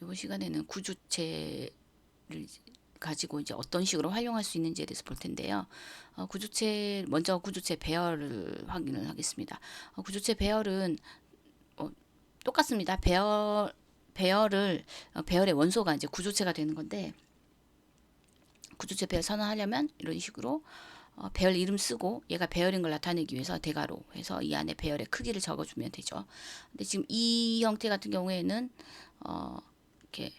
이번 시간에는 구조체를 가지고 이제 어떤 식으로 활용할 수 있는지에 대해서 볼 텐데요. 먼저 구조체 배열을 확인을 하겠습니다. 구조체 배열은 어, 똑같습니다. 배열의 원소가 이제 구조체가 되는 건데, 구조체 배열 선언하려면 이런 식으로 배열 이름 쓰고 얘가 배열인 걸 나타내기 위해서 대괄호 해서 이 안에 배열의 크기를 적어주면 되죠. 근데 지금 이 형태 같은 경우에는 이렇게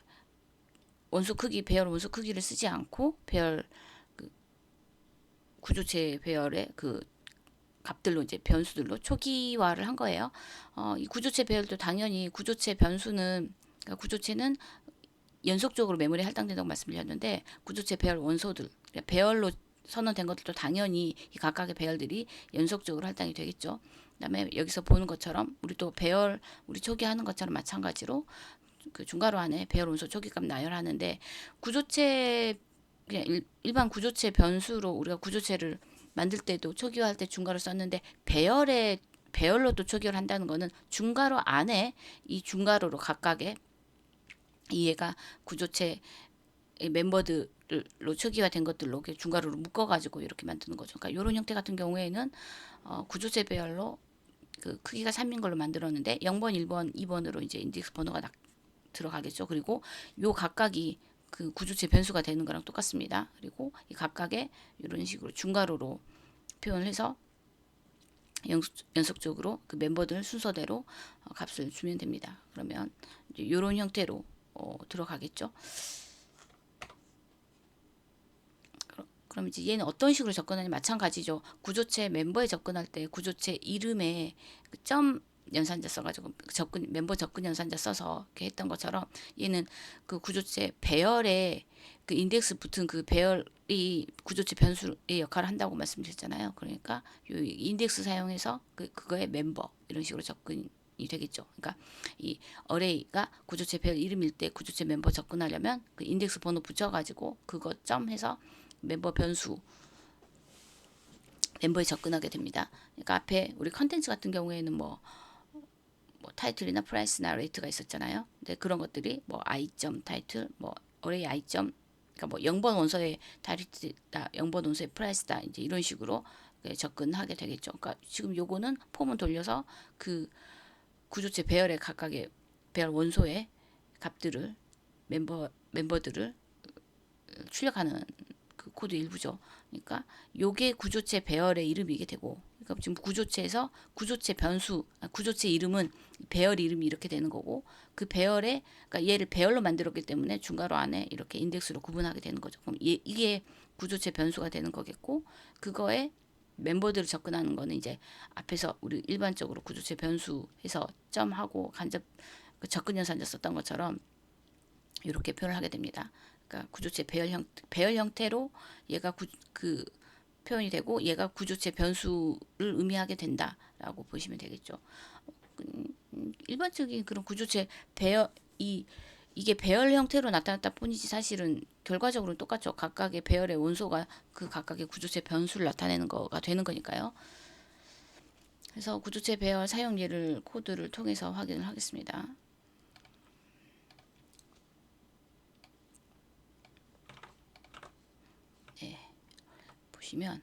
배열 원소 크기를 쓰지 않고 배열 그 구조체 배열의 그 값들로 이제 변수들로 초기화를 한 거예요. 이 구조체 배열도 당연히 그러니까 구조체는 연속적으로 메모리에 할당된다고 말씀드렸는데, 구조체 배열 원소들, 그러니까 배열로 선언된 것들도 당연히 이 각각의 배열들이 연속적으로 할당이 되겠죠. 그다음에 여기서 보는 것처럼 우리 초기화하는 것처럼 마찬가지로 그 중괄호 안에 배열 원소 초기값 나열하는데, 구조체 그냥 일반 구조체 변수로 우리가 구조체를 만들 때도 초기화할 때 중괄호 썼는데, 배열로 또 초기화를 한다는 거는 중괄호 안에 이 중괄호로 각각의 이해가 구조체 멤버들로 초기화된 것들로 중괄호로 묶어가지고 이렇게 만드는 거죠. 그러니까 이런 형태 같은 경우에는 구조체 배열로 그 크기가 3인 걸로 만들었는데 0번, 1번, 2번으로 이제 인덱스 번호가 들어가겠죠. 그리고 요 각각이 그 구조체 변수가 되는 거랑 똑같습니다. 그리고 이 각각의 이런 식으로 중괄호로 표현을 해서 연속적으로 그 멤버들 순서대로 값을 주면 됩니다. 그러면 이제 이런 형태로 들어가겠죠. 그럼 이제 얘는 어떤 식으로 접근하냐 마찬가지죠. 구조체 멤버에 접근할 때 구조체 이름에 그점 연산자 써가지고 멤버 접근 연산자 써서 이렇게 했던 것처럼, 얘는 그 구조체 배열에 그 인덱스 붙은 그 배열이 구조체 변수의 역할을 한다고 말씀드렸잖아요. 그러니까 요 인덱스 사용해서 그거의 멤버 이런 식으로 접근이 되겠죠. 그러니까 이 어레이가 구조체 배열 이름일 때 구조체 멤버 접근하려면 그 인덱스 번호 붙여가지고 그거 점 해서 멤버 변수 멤버에 접근하게 됩니다. 그러니까 앞에 우리 컨텐츠 같은 경우에는 뭐 타이틀이나 프라이스나 레이트가 있었잖아요. 근데 그런 것들이 뭐 i.점 타이틀, 뭐 어레이 i.점, 그러니까 뭐 0번 원소의 타이틀이다, 0번 원소의 프라이스다, 이제 이런 식으로 접근하게 되겠죠. 그러니까 지금 요거는 폼을 돌려서 그 구조체 배열의 각각의 배열 원소의 값들을 멤버들을 출력하는 그 코드 일부죠. 그러니까 요게 구조체 배열의 이름이게 되고, 그러니까 지금 구조체에서 구조체 이름은 배열 이름이 이렇게 되는 거고, 그 배열에 그러니까 얘를 배열로 만들었기 때문에 중괄호 안에 이렇게 인덱스로 구분하게 되는 거죠. 그럼 이게 구조체 변수가 되는 거겠고, 그거에 멤버들을 접근하는 거는 이제 앞에서 우리 일반적으로 구조체 변수해서 점하고 간접 그 접근 연산자 썼던 것처럼 이렇게 표현을 하게 됩니다. 그러니까 구조체 배열 형태로 얘가 그 표현이 되고, 얘가 구조체 변수를 의미하게 된다라고 보시면 되겠죠. 일반적인 그런 구조체 배열 이게 배열 형태로 나타났다 뿐이지 사실은 결과적으로는 똑같죠. 각각의 배열의 원소가 그 각각의 구조체 변수를 나타내는 거가 되는 거니까요. 그래서 구조체 배열 사용 예를 코드를 통해서 확인을 하겠습니다. 네, 보시면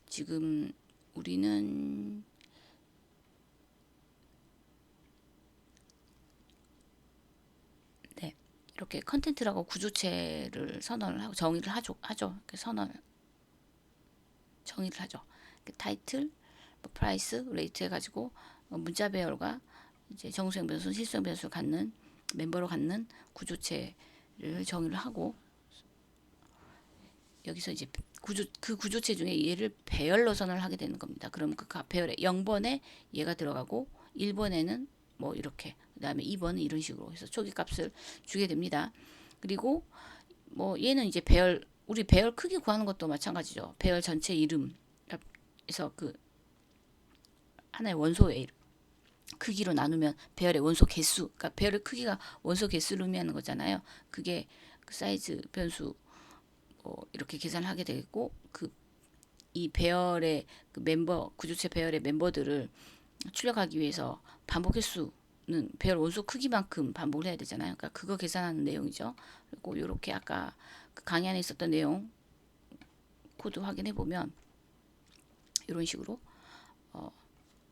지금 우리는 네, 이렇게 컨텐츠라고 구조체를 선언을 하고 정의를 하죠. 정의를 하죠. 타이틀, 뭐 프라이스, 레이트 해가지고 문자 배열과 이제 정수형 변수, 실수형 변수를 갖는 멤버로 갖는 구조체를 정의를 하고, 여기서 이제 그 구조체 중에 얘를 배열로 선언을 하게 되는 겁니다. 그럼 그 배열에 0번에 얘가 들어가고 1번에는 뭐 이렇게, 그 다음에 2번은 이런 식으로 해서 초기 값을 주게 됩니다. 그리고 뭐 얘는 이제 우리 배열 크기 구하는 것도 마찬가지죠. 배열 전체 이름, 그래서 그 하나의 원소의 크기로 나누면 배열의 원소 개수, 그러니까 배열의 크기가 원소 개수를 의미하는 거잖아요. 그게 그 사이즈 변수 이렇게 계산을 하게 되고, 이 배열의 그 구조체 배열의 멤버들을 출력하기 위해서 반복 횟수 배열 원소 크기만큼 반복을 해야 되잖아요. 그러니까 그거 계산하는 내용이죠. 그리고 이렇게 아까 그 강의 안에 있었던 내용 코드 확인해 보면 이런 식으로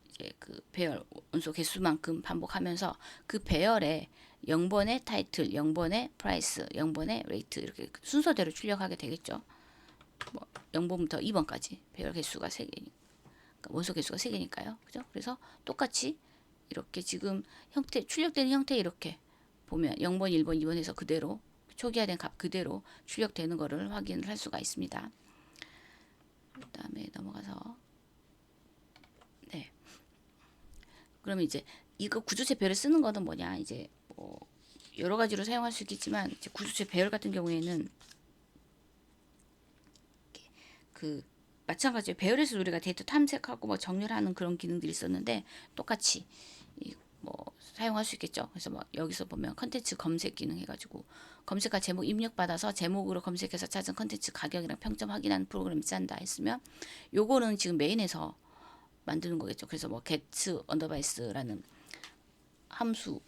이제 그 배열 원소 개수만큼 반복하면서 그 배열에 0번의 타이틀, 0번의 프라이스, 0번의 레이트 이렇게 순서대로 출력하게 되겠죠. 뭐 0번부터 2번까지 배열 개수가 3개니까 원소 개수가 3개니까요. 그죠? 그래서 똑같이 이렇게 지금 형태 출력되는 형태 이렇게 보면 0번, 1번, 2번 해서 그대로 초기화된 값 그대로 출력되는 거를 확인을 할 수가 있습니다. 그다음에 넘어가서 네. 그러면 이제 이거 구조체 배열을 쓰는 거는 뭐냐? 이제 뭐 여러 가지로 사용할 수 있겠지만 이제 구조체 배열 같은 경우에는 그 마찬가지로 배열에서 우리가 데이터 탐색하고 뭐 정렬하는 그런 기능들이 있었는데 똑같이 뭐 사용할 수 있겠죠. 그래서 뭐 여기서 보면 컨텐츠 검색 기능 해가지고 검색과 제목 입력받아서 제목으로 검색해서 찾은 컨텐츠 가격이랑 평점 확인하는 프로그램 짠다 했으면 요거는 지금 메인에서 만드는 거겠죠. 그래서 뭐 get 언더바이스라는 함수로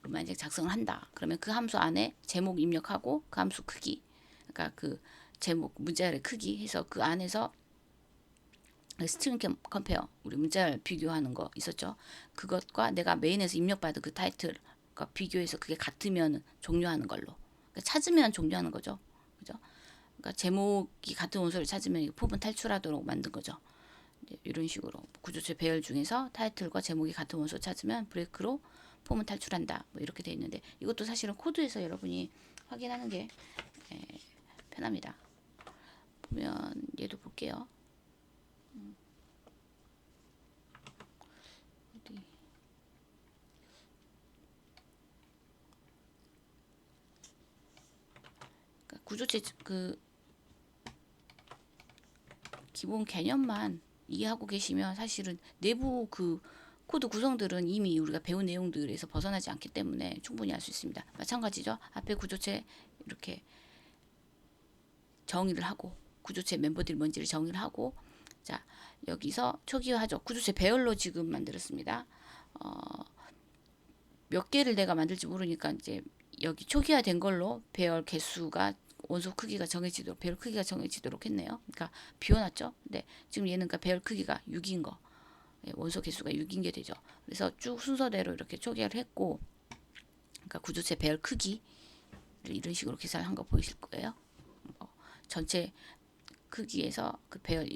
만약 작성을 한다. 그러면 그 함수 안에 제목 입력하고 그 함수 크기, 그러니까 그 제목 문자열의 크기 해서 그 안에서 스트링 컴페어 우리 문자열 비교하는 거 있었죠. 그것과 내가 메인에서 입력받은 그 타이틀과 비교해서 그게 같으면 종료하는 걸로. 그러니까 찾으면 종료하는 거죠. 그죠? 그러니까 제목이 같은 원소를 찾으면 포문 탈출하도록 만든 거죠. 이런 식으로 구조체 배열 중에서 타이틀과 제목이 같은 원소 찾으면 브레이크로 포문 탈출한다. 뭐 이렇게 돼 있는데 이것도 사실은 코드에서 여러분이 확인하는 게 편합니다. 보면 얘도 볼게요. 어디? 그러니까 구조체 그 기본 개념만 이해하고 계시면 사실은 내부 그 코드 구성들은 이미 우리가 배운 내용들에서 벗어나지 않기 때문에 충분히 할 수 있습니다. 마찬가지죠. 앞에 구조체 이렇게 정의를 하고 구조체 멤버들이 뭔지를 정의를 하고 자 여기서 초기화하죠. 구조체 배열로 지금 만들었습니다. 몇 개를 내가 만들지 모르니까 이제 여기 초기화된 걸로 배열 개수가 원소 크기가 정해지도록 배열 크기가 정해지도록 했네요. 그러니까 비워놨죠. 근데 지금 얘는 그러니까 배열 크기가 6인 거 원소 개수가 6인 게 되죠. 그래서 쭉 순서대로 이렇게 초기화를 했고 그러니까 구조체 배열 크기를 이런 식으로 계산한 거 보이실 거예요. 전체 크기에서 그 배열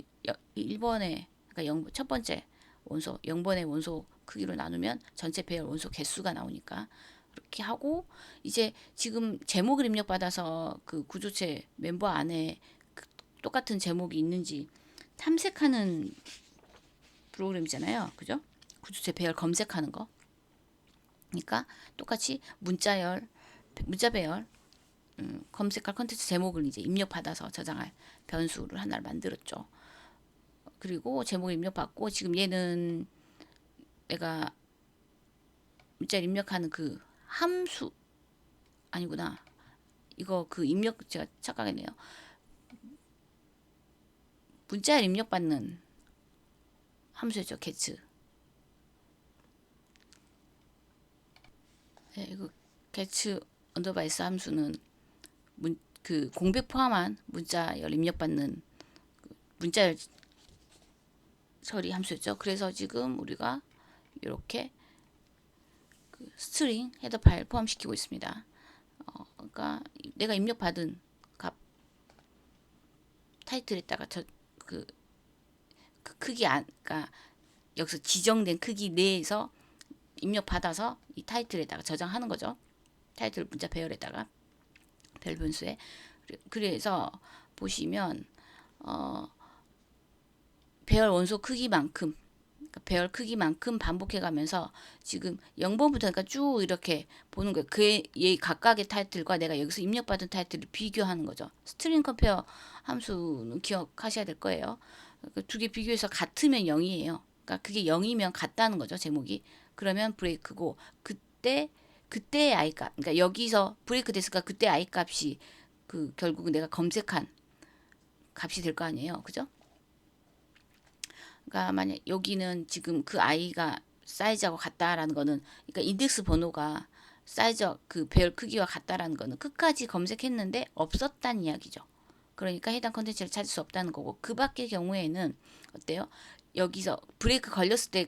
1번에 그러니까 첫 번째 원소 0번의 원소 크기로 나누면 전체 배열 원소 개수가 나오니까 그렇게 하고 이제 지금 제목을 입력받아서 그 구조체 멤버 안에 그 똑같은 제목이 있는지 탐색하는 프로그램이잖아요. 그죠? 구조체 배열 검색하는 거. 그러니까 똑같이 문자 배열 검색할 컨텐츠 제목을 이제 입력받아서 저장할 변수를 하나를 만들었죠. 그리고 제목을 입력받고 지금 얘는 내가 문자를 입력하는 그 함수 아니구나. 이거 그 입력 제가 착각했네요. 문자를 입력받는 함수였죠. get. 네, 이거 get 언더바이스 함수는 그 공백 포함한 문자열 입력받는 문자열 처리 함수였죠. 그래서 지금 우리가 이렇게 그 스트링 헤더 파일 포함시키고 있습니다. 그러니까 내가 입력받은 값 타이틀에다가 그 크기 그러니까 여기서 지정된 크기 내에서 입력받아서 이 타이틀에다가 저장하는 거죠. 타이틀 문자 배열에다가 별 변수에. 그래서 보시면 배열 원소 크기만큼 그러니까 배열 크기만큼 반복해 가면서 지금 0번부터 그러니까 쭉 이렇게 보는 거예요. 그의 각각의 타이틀과 내가 여기서 입력받은 타이틀을 비교하는 거죠. 스트링 컴페어 함수는 기억하셔야 될 거예요. 두 개 비교해서 같으면 0이에요. 그러니까 그게 0이면 같다는 거죠. 제목이. 그러면 브레이크고 그때의 i 값. 그러니까 여기서 브레이크 됐으니까 그때 i 값이 그 결국은 내가 검색한 값이 될 거 아니에요. 그죠? 그러니까 만약 여기는 지금 그 i가 사이즈하고 같다라는 거는, 그러니까 인덱스 번호가 사이즈 그 배열 크기와 같다라는 거는 끝까지 검색했는데 없었다는 이야기죠. 그러니까 해당 컨텐츠를 찾을 수 없다는 거고, 그 밖의 경우에는 어때요? 여기서 브레이크 걸렸을 때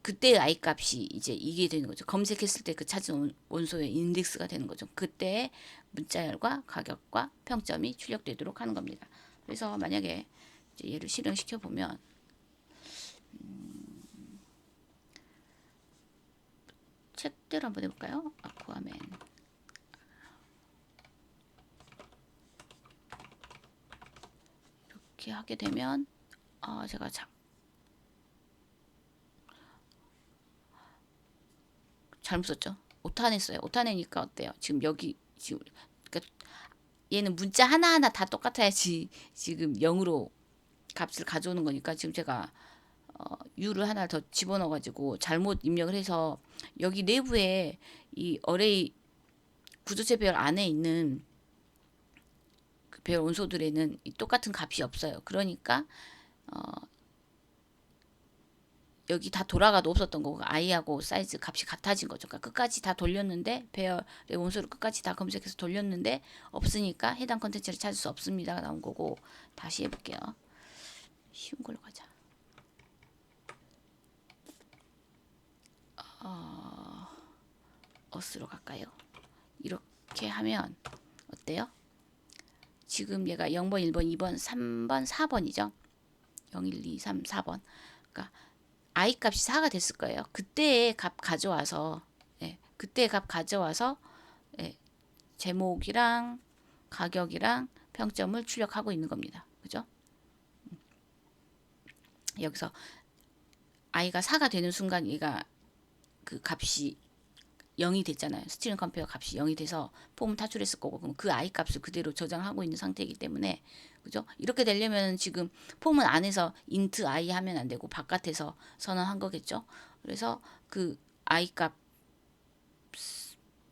그때의 I 값이 이제 이게 되는 거죠. 검색했을 때 그 찾은 원소의 인덱스가 되는 거죠. 그때의 문자열과 가격과 평점이 출력되도록 하는 겁니다. 그래서 만약에 이제 얘를 실행시켜 보면 책대로 한번 해볼까요? 아쿠아맨. 이렇게 하게 되면 제가 잘못 썼죠. 오타내 써요. 오타내니까 어때요? 지금 여기 지금 그러니까 얘는 문자 하나하나 다 똑같아야지 지금 0으로 값을 가져오는 거니까, 지금 제가 U를 하나 더 집어넣어 가지고 잘못 입력을 해서 여기 내부에 이 어레이 구조체 배열 안에 있는 그 배열 원소들에는 이 똑같은 값이 없어요. 그러니까 여기 다 돌아가도 없었던 거고 i하고 사이즈 값이 같아진 거죠. 그러니까 끝까지 다 돌렸는데 배열의 원소를 끝까지 다 검색해서 돌렸는데 없으니까 해당 컨텐츠를 찾을 수 없습니다가 나온 거고. 다시 해볼게요. 쉬운 걸로 가자. 어스로 갈까요? 이렇게 하면 어때요? 지금 얘가 0번, 1번, 2번, 3번, 4번이죠. 0, 1, 2, 3, 4번. 그러니까 I 값이 4가 됐을 거예요. 그때의 값 가져와서, 그때의 값 가져와서, 제목이랑 가격이랑 평점을 출력하고 있는 겁니다. 그죠? 여기서 i가 4가 되는 순간 얘가 그 값이 0이 됐잖아요. 스티링 컴페어 값이 0이 돼서 폼을 탈출했을 거고, 그럼 그 i 값을 그대로 저장하고 있는 상태이기 때문에, 그죠? 이렇게 되려면 지금 폼은 안에서 int i 하면 안 되고 바깥에서 선언한 거겠죠. 그래서 그 i 값이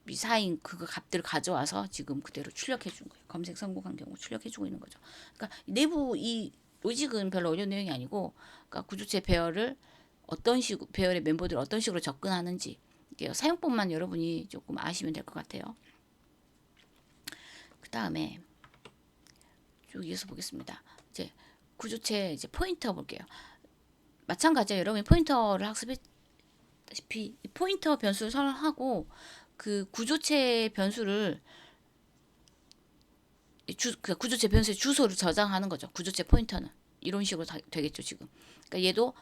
4인 그 값들을 가져와서 지금 그대로 출력해 준 거예요. 검색 성공한 경우 출력해 주고 있는 거죠. 그러니까 내부 이 로직은 별로 어려운 내용이 아니고, 그러니까 구조체 배열을 어떤 식, 배열의 멤버들을 어떤 식으로 접근하는지, 사용법만 여러분이 조금 아시면 될 것 같아요. 그 다음에 쭉 이어서 보겠습니다. 이제 구조체 이제 포인터 볼게요. 마찬가지예요. 여러분이 포인터를 학습했다시피 포인터 변수를 선언하고 그 구조체 변수를 그 구조체 변수의 주소를 저장하는 거죠. 구조체 포인터는 이런 식으로 되겠죠 지금. 그러니까 얘도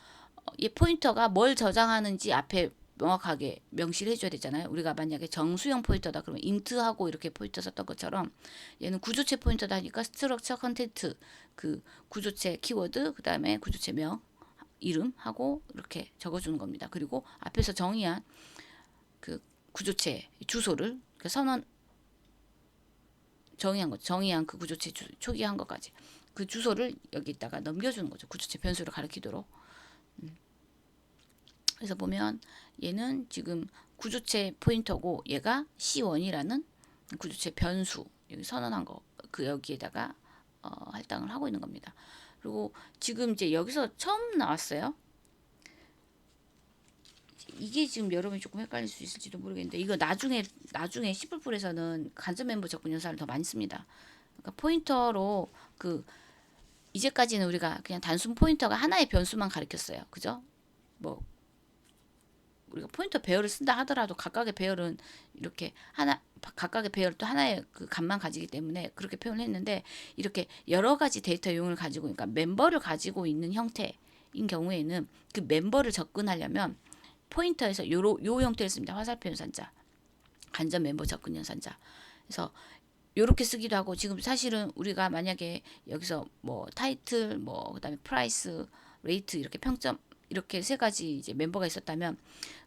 얘 포인터가 뭘 저장하는지 앞에 명확하게 명시를 해줘야 되잖아요. 우리가 만약에 정수형 포인터다 그러면 int하고 이렇게 포인터 썼던 것처럼 얘는 구조체 포인터다 하니까 structure content 그 구조체 키워드 그 다음에 구조체명 이름하고 이렇게 적어주는 겁니다. 그리고 앞에서 정의한 그 구조체 주소를 선언 정의한 거, 정의한 그 구조체 초기한 것까지 그 주소를 여기다가 넘겨주는 거죠. 구조체 변수를 가리키도록. 그래서 보면 얘는 지금 구조체 포인터고 얘가 C1이라는 구조체 변수 여기 선언한 거 그 여기에다가 할당을 하고 있는 겁니다. 그리고 지금 이제 여기서 처음 나왔어요. 이게 지금 여러분이 조금 헷갈릴 수 있을지도 모르겠는데 이거 나중에 C++에서는 간접 멤버 접근 연산을 더 많이 씁니다. 그러니까 포인터로 그 이제까지는 우리가 그냥 단순 포인터가 하나의 변수만 가리켰어요. 그죠? 뭐 우리가 포인터 배열을 쓴다 하더라도 각각의 배열은 이렇게 하나 각각의 배열 또 하나의 그 값만 가지기 때문에 그렇게 표현을 했는데, 이렇게 여러 가지 데이터 용을 가지고 그러니까 멤버를 가지고 있는 형태인 경우에는 그 멤버를 접근하려면 포인터에서 요 형태를 씁니다. 화살표 연산자, 간접 멤버 접근 연산자. 그래서 요렇게 쓰기도 하고, 지금 사실은 우리가 만약에 여기서 뭐 타이틀 뭐 그다음에 프라이스 레이트 이렇게 평점 이렇게 세 가지 이제 멤버가 있었다면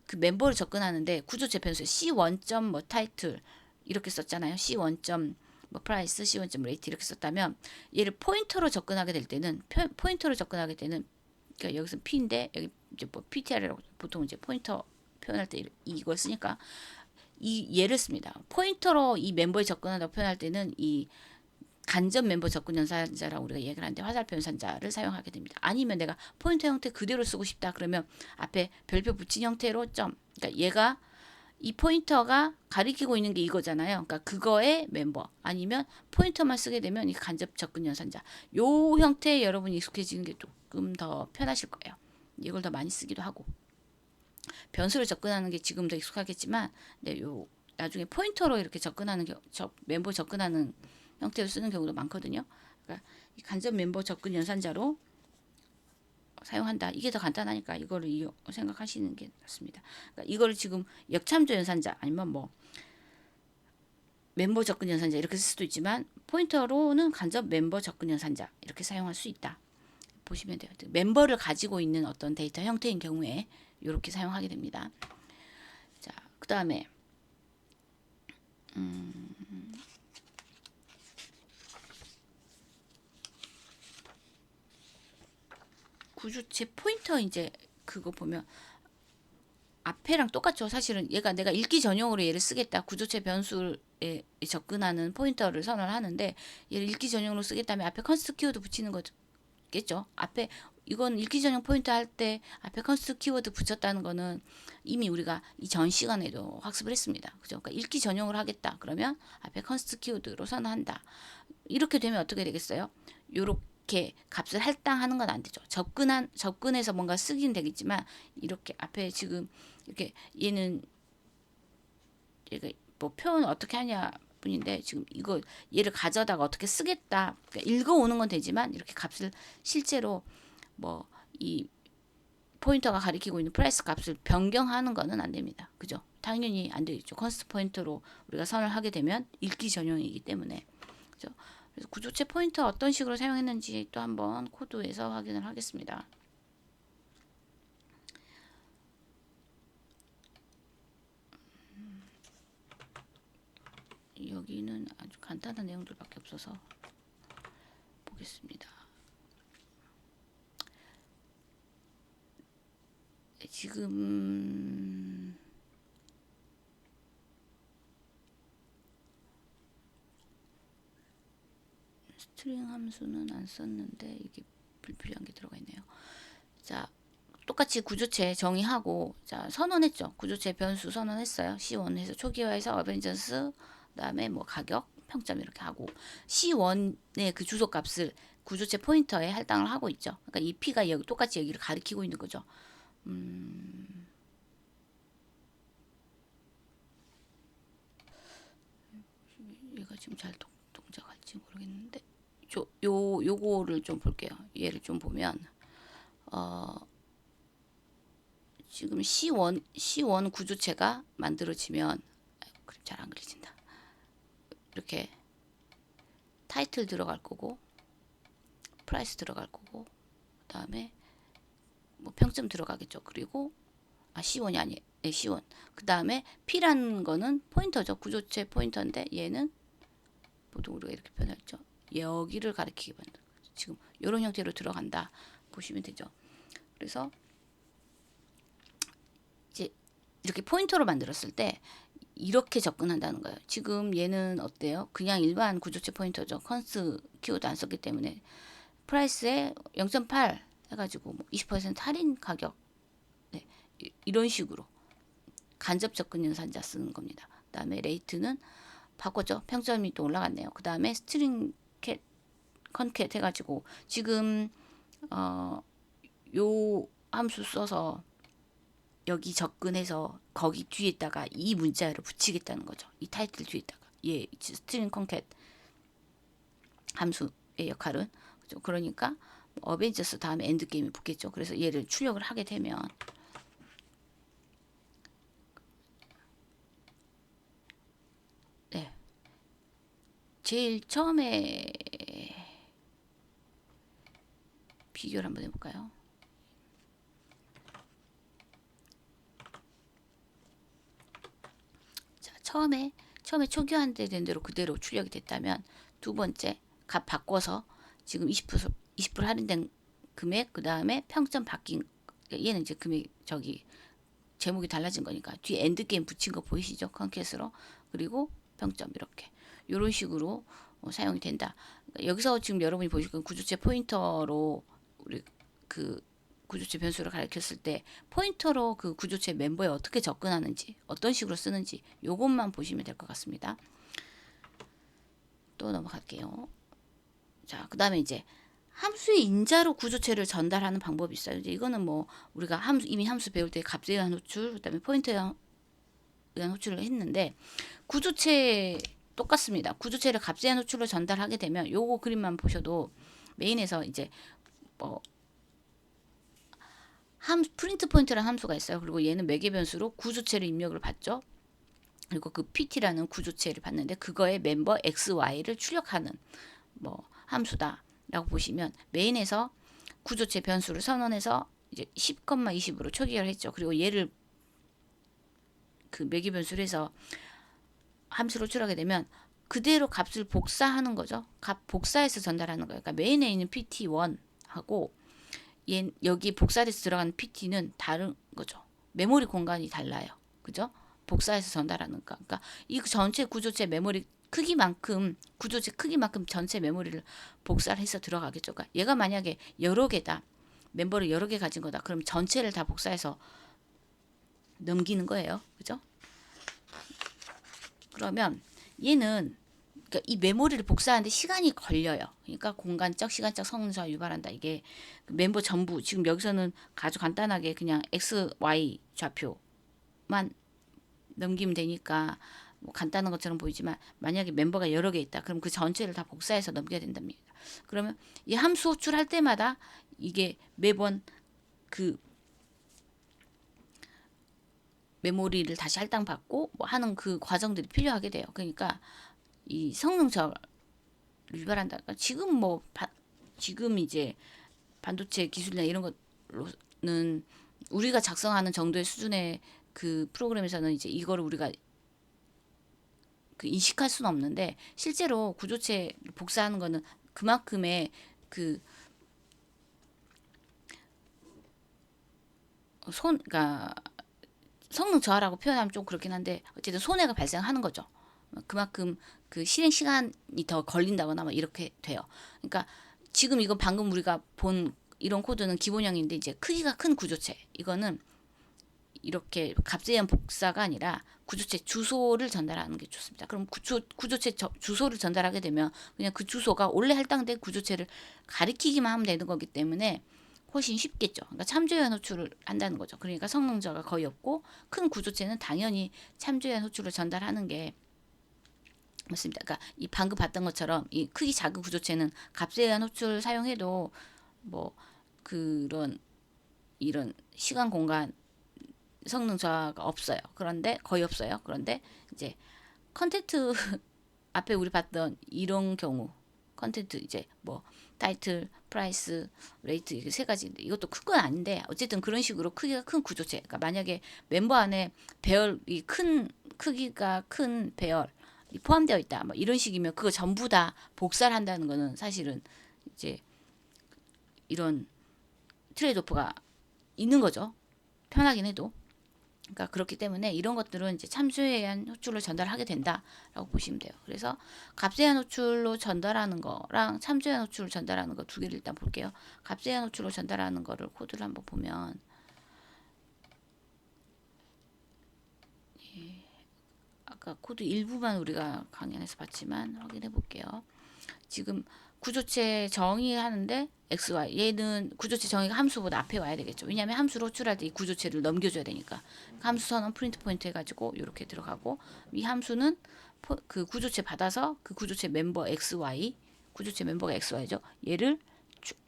그 멤버를 접근하는데 구조체 변수에 C1. 뭐 타이틀 이렇게 썼잖아요. C1. 뭐 프라이스, C1. 레이트 이렇게 썼다면 얘를 포인터로 접근하게 될 때는 그러니까 여기서 P인데 여기 이제 뭐 PTR이라고 보통 이제 포인터 표현할 때 이걸 쓰니까 이 얘를 씁니다. 포인터로 이 멤버에 접근한다고 표현할 때는 이 간접 멤버 접근 연산자라고 우리가 얘기를 하는데 화살표 연산자를 사용하게 됩니다. 아니면 내가 포인터 형태 그대로 쓰고 싶다 그러면 앞에 별표 붙인 형태로 점. 그러니까 얘가 이 포인터가 가리키고 있는 게 이거잖아요. 그러니까 그거의 멤버 아니면 포인터만 쓰게 되면 이 간접 접근 연산자. 요 형태에 여러분이 익숙해지는 게 조금 더 편하실 거예요. 이걸 더 많이 쓰기도 하고. 변수를 접근하는 게 지금 더 익숙하겠지만 네, 요 나중에 포인터로 이렇게 접근하는 멤버 접근하는 형태로 쓰는 경우도 많거든요. 그러니까 이 간접 멤버 접근 연산자로 사용한다. 이게 더 간단하니까 이거를 생각하시는 게 낫습니다. 그러니까 이거를 지금 역참조 연산자 아니면 뭐 멤버 접근 연산자 이렇게 쓸 수도 있지만 포인터로는 간접 멤버 접근 연산자 이렇게 사용할 수 있다. 보시면 돼요. 멤버를 가지고 있는 어떤 데이터 형태인 경우에 이렇게 사용하게 됩니다. 자, 그 다음에 구조체 포인터 이제 그거 보면 앞에랑 똑같죠. 사실은 얘가 내가 읽기 전용으로 얘를 쓰겠다. 구조체 변수에 접근하는 포인터를 선언을 하는데 얘를 읽기 전용으로 쓰겠다면 앞에 컨스트 키워드 붙이는 거겠죠. 앞에 이건 읽기 전용 포인터 할 때 앞에 컨스트 키워드 붙였다는 거는 이미 우리가 이 전 시간에도 학습을 했습니다. 그죠? 그러니까 읽기 전용으로 하겠다. 그러면 앞에 컨스트 키워드로 선언한다. 이렇게 되면 어떻게 되겠어요? 요렇게 값을 할당하는 건 안 되죠. 접근해서 뭔가 쓰긴 되겠지만 이렇게 앞에 지금 이렇게 얘는 얘가 뭐 표현을 어떻게 하냐 뿐인데 지금 이거 얘를 가져다가 어떻게 쓰겠다. 그러니까 읽어오는 건 되지만 이렇게 값을 실제로 뭐 이 포인터가 가리키고 있는 프라이스 값을 변경하는 거는 안 됩니다. 그죠? 당연히 안 되겠죠. 컨스트 포인터로 우리가 선을 하게 되면 읽기 전용이기 때문에. 그죠? 그래서 구조체 포인터 어떤 식으로 사용했는지 또 한번 코드에서 확인을 하겠습니다. 여기는 아주 간단한 내용들밖에 없어서 보겠습니다. 지금 스트링 함수는 안 썼는데 이게 불필요한 게 들어가 있네요. 자, 똑같이 구조체 정의하고 자 선언했죠. 구조체 변수 선언했어요. C1 해서 초기화해서 어벤져스 그다음에 뭐 가격 평점 이렇게 하고 C1의 그 주소 값을 구조체 포인터에 할당을 하고 있죠. 그러니까 이 P가 여기 똑같이 여기를 가리키고 있는 거죠. 얘가 지금 잘 동작할지 모르겠는데 요거를 좀 볼게요. 얘를 좀 보면 지금 C1 구조체가 만들어지면 잘 안 그려진다. 이렇게 타이틀 들어갈 거고 프라이스 들어갈 거고 그다음에 뭐 평점 들어가겠죠. 그리고 C1이 아니에요. 네, C1. 그다음에 P라는 거는 포인터죠. 구조체 포인터인데 얘는 보통 우리가 이렇게 표현했죠. 여기를 가리키게 만든 거죠. 지금 이런 형태로 들어간다 보시면 되죠. 그래서 이제 이렇게 포인터로 만들었을 때 이렇게 접근한다는 거예요. 지금 얘는 어때요? 그냥 일반 구조체 포인터죠. 컨스 키워드 안 썼기 때문에 프라이스에 0.8 해가지고 뭐 20% 할인 가격 네, 이런 식으로 간접 접근 연산자 쓰는 겁니다. 그 다음에 레이트는 바꿨죠. 평점이 또 올라갔네요. 그 다음에 스트링 캣 컨캣 해가지고 지금 요 함수 써서 여기 접근해서 거기 뒤에다가 이 문자를 붙이겠다는 거죠. 이 타이틀 뒤에다가 예 스트링 컨캣 함수의 역할은 그렇죠? 그러니까 어벤져스 다음에 엔드 게임이 붙겠죠. 그래서 얘를 출력을 하게 되면 네 제일 처음에 비교를 한번 해볼까요? 자, 처음에 초기화한 된 대로 그대로 출력이 됐다면 두 번째 값 바꿔서 지금 20% 할인된 금액 그 다음에 평점 바뀐 얘는 이제 금액 저기 제목이 달라진 거니까 뒤에 엔드 게임 붙인 거 보이시죠? 컨캣으로 그리고 평점 이렇게 이런 식으로 사용이 된다. 그러니까 여기서 지금 여러분이 보시는 구조체 포인터로 우리 그 구조체 변수를 가리켰을 때 포인터로 그 구조체 멤버에 어떻게 접근하는지 어떤 식으로 쓰는지 요것만 보시면 될 것 같습니다. 또 넘어갈게요. 자, 그 다음에 이제 함수의 인자로 구조체를 전달하는 방법이 있어요. 이제 이거는 뭐 우리가 이미 함수 배울 때 값에 의한 호출, 그다음에 포인터에 의한 호출을 했는데 구조체 똑같습니다. 구조체를 값에 의한 호출로 전달하게 되면 요거 그림만 보셔도 메인에서 이제 뭐 프린트 포인트라는 함수가 있어요. 그리고 얘는 매개 변수로 구조체를 입력을 받죠. 그리고 그 pt라는 구조체를 받는데 그거의 멤버 xy를 출력하는 뭐 함수다라고 보시면 메인에서 구조체 변수를 선언해서 이제 10,20으로 초기화를 했죠. 그리고 얘를 그 매개 변수를 해서 함수로 출하게 되면 그대로 값을 복사하는 거죠. 값 복사해서 전달하는 거예요. 그러니까 메인에 있는 pt1하고 여기 복사돼서 들어가는 pt는 다른 거죠. 메모리 공간이 달라요. 그죠? 복사해서 전달하는 거. 그러니까 이 전체 구조체 메모리 크기만큼 구조체 크기만큼 전체 메모리를 복사를 해서 들어가겠죠. 그러니까 얘가 만약에 여러 개다. 멤버를 여러 개 가진 거다. 그럼 전체를 다 복사해서 넘기는 거예요. 그죠? 그러면 얘는 그러니까 이 메모리를 복사하는데 시간이 걸려요. 그러니까 공간적, 시간적 성능자가 유발한다. 이게 멤버 전부 지금 여기서는 아주 간단하게 그냥 x, y 좌표만 넘기면 되니까 뭐 간단한 것처럼 보이지만 만약에 멤버가 여러 개 있다. 그럼 그 전체를 다 복사해서 넘겨야 된답니다. 그러면 이 함수 호출할 때마다 이게 매번 그 메모리를 다시 할당받고 뭐 하는 그 과정들이 필요하게 돼요. 그러니까 이 성능 저하를 유발한다. 그러니까 지금 이제 반도체 기술이나 이런 것로는 우리가 작성하는 정도의 수준의 그 프로그램에서는 이제 이거를 우리가 그 인식할 수는 없는데 실제로 구조체 복사하는 거는 그만큼의 그 그러니까 성능 저하라고 표현하면 좀 그렇긴 한데 어쨌든 손해가 발생하는 거죠. 그만큼 그 실행 시간이 더 걸린다거나 막 이렇게 돼요. 그러니까 지금 이건 방금 우리가 본 이런 코드는 기본형인데 이제 크기가 큰 구조체 이거는 이렇게 값에 의한 복사가 아니라 구조체 주소를 전달하는 게 좋습니다. 그럼 구조체 주소를 전달하게 되면 그냥 그 주소가 원래 할당된 구조체를 가리키기만 하면 되는 거기 때문에 훨씬 쉽겠죠. 그러니까 참조한 호출을 한다는 거죠. 그러니까 성능 저하가 거의 없고 큰 구조체는 당연히 참조한 호출을 전달하는 게 맞습니다. 그러니까 이 방금 봤던 것처럼 이 크기 작은 구조체는 값에 의한 호출을 사용해도 뭐 그런 이런 시간 공간 성능 저하가 없어요. 그런데 거의 없어요. 그런데 이제 컨텐트 앞에 우리 봤던 이런 경우 컨텐트 이제 뭐 타이틀, 프라이스, 레이트 이게 세 가지인데 이것도 큰 건 아닌데 어쨌든 그런 식으로 크기가 큰 구조체. 그러니까 만약에 멤버 안에 배열이 큰 크기가 큰 배열이 포함되어 있다. 뭐 이런 식이면 그거 전부 다 복사를 한다는 거는 사실은 이제 이런 트레이드오프가 있는 거죠. 편하긴 해도. 그러니까 그렇기 때문에 이런 것들은 이제 참조에 의한 호출로 전달하게 된다라고 보시면 돼요. 그래서 값에 의한 호출로 전달하는 거랑 참조에 의한 호출로 전달하는 거 두 개를 일단 볼게요. 값에 의한 호출로 전달하는 거를 코드를 한번 보면 아까 코드 일부만 우리가 강의 안에서 봤지만 확인해 볼게요. 지금 구조체 정의하는데 XY 얘는 구조체 정의가 함수보다 앞에 와야 되겠죠. 왜냐하면 함수로 호출할 때 이 구조체를 넘겨줘야 되니까 함수 선언 프린트 포인트 해가지고 이렇게 들어가고 이 함수는 그 구조체 받아서 그 구조체 멤버 XY 구조체 멤버가 XY죠. 얘를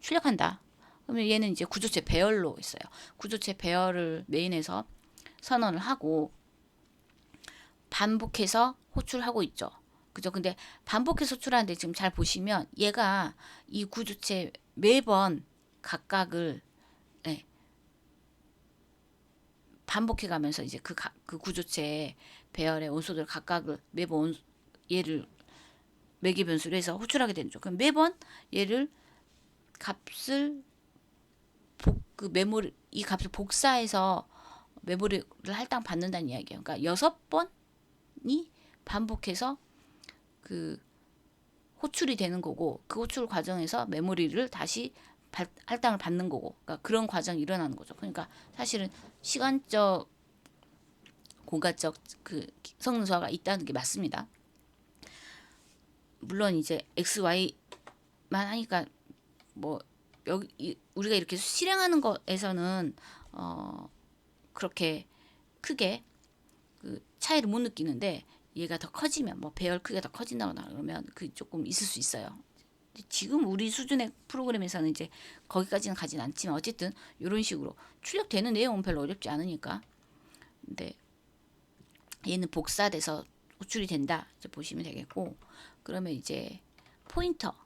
출력한다. 그러면 얘는 이제 구조체 배열로 있어요. 구조체 배열을 메인에서 선언을 하고 반복해서 호출하고 있죠. 그죠? 근데 반복해서 호출하는데 지금 잘 보시면 얘가 이 구조체 매번 각각을 네, 반복해 가면서 이제 그 구조체 배열의 원소들 각각을 매번 얘를 매개 변수로 해서 호출하게 되는 죠. 그럼 매번 얘를 값을 그 메모리 이 값을 복사해서 메모리를 할당 받는다는 이야기예요. 그러니까 6번이 반복해서 그 호출이 되는 거고 그 호출 과정에서 메모리를 다시 할당을 받는 거고 그러니까 그런 과정이 일어나는 거죠. 그러니까 사실은 시간적 공간적 그 성능 저하가 있다는 게 맞습니다. 물론 이제 XY만 하니까 뭐 여기 우리가 이렇게 실행하는 거에서는 그렇게 크게 그 차이를 못 느끼는데 얘가 더 커지면 뭐 배열 크기가 더 커진다거나 그러면 그 조금 있을 수 있어요. 지금 우리 수준의 프로그램에서는 이제 거기까지는 가진 않지만 어쨌든 이런 식으로 출력되는 내용은 별로 어렵지 않으니까. 근데 얘는 복사돼서 호출이 된다 이제 보시면 되겠고 그러면 이제 포인터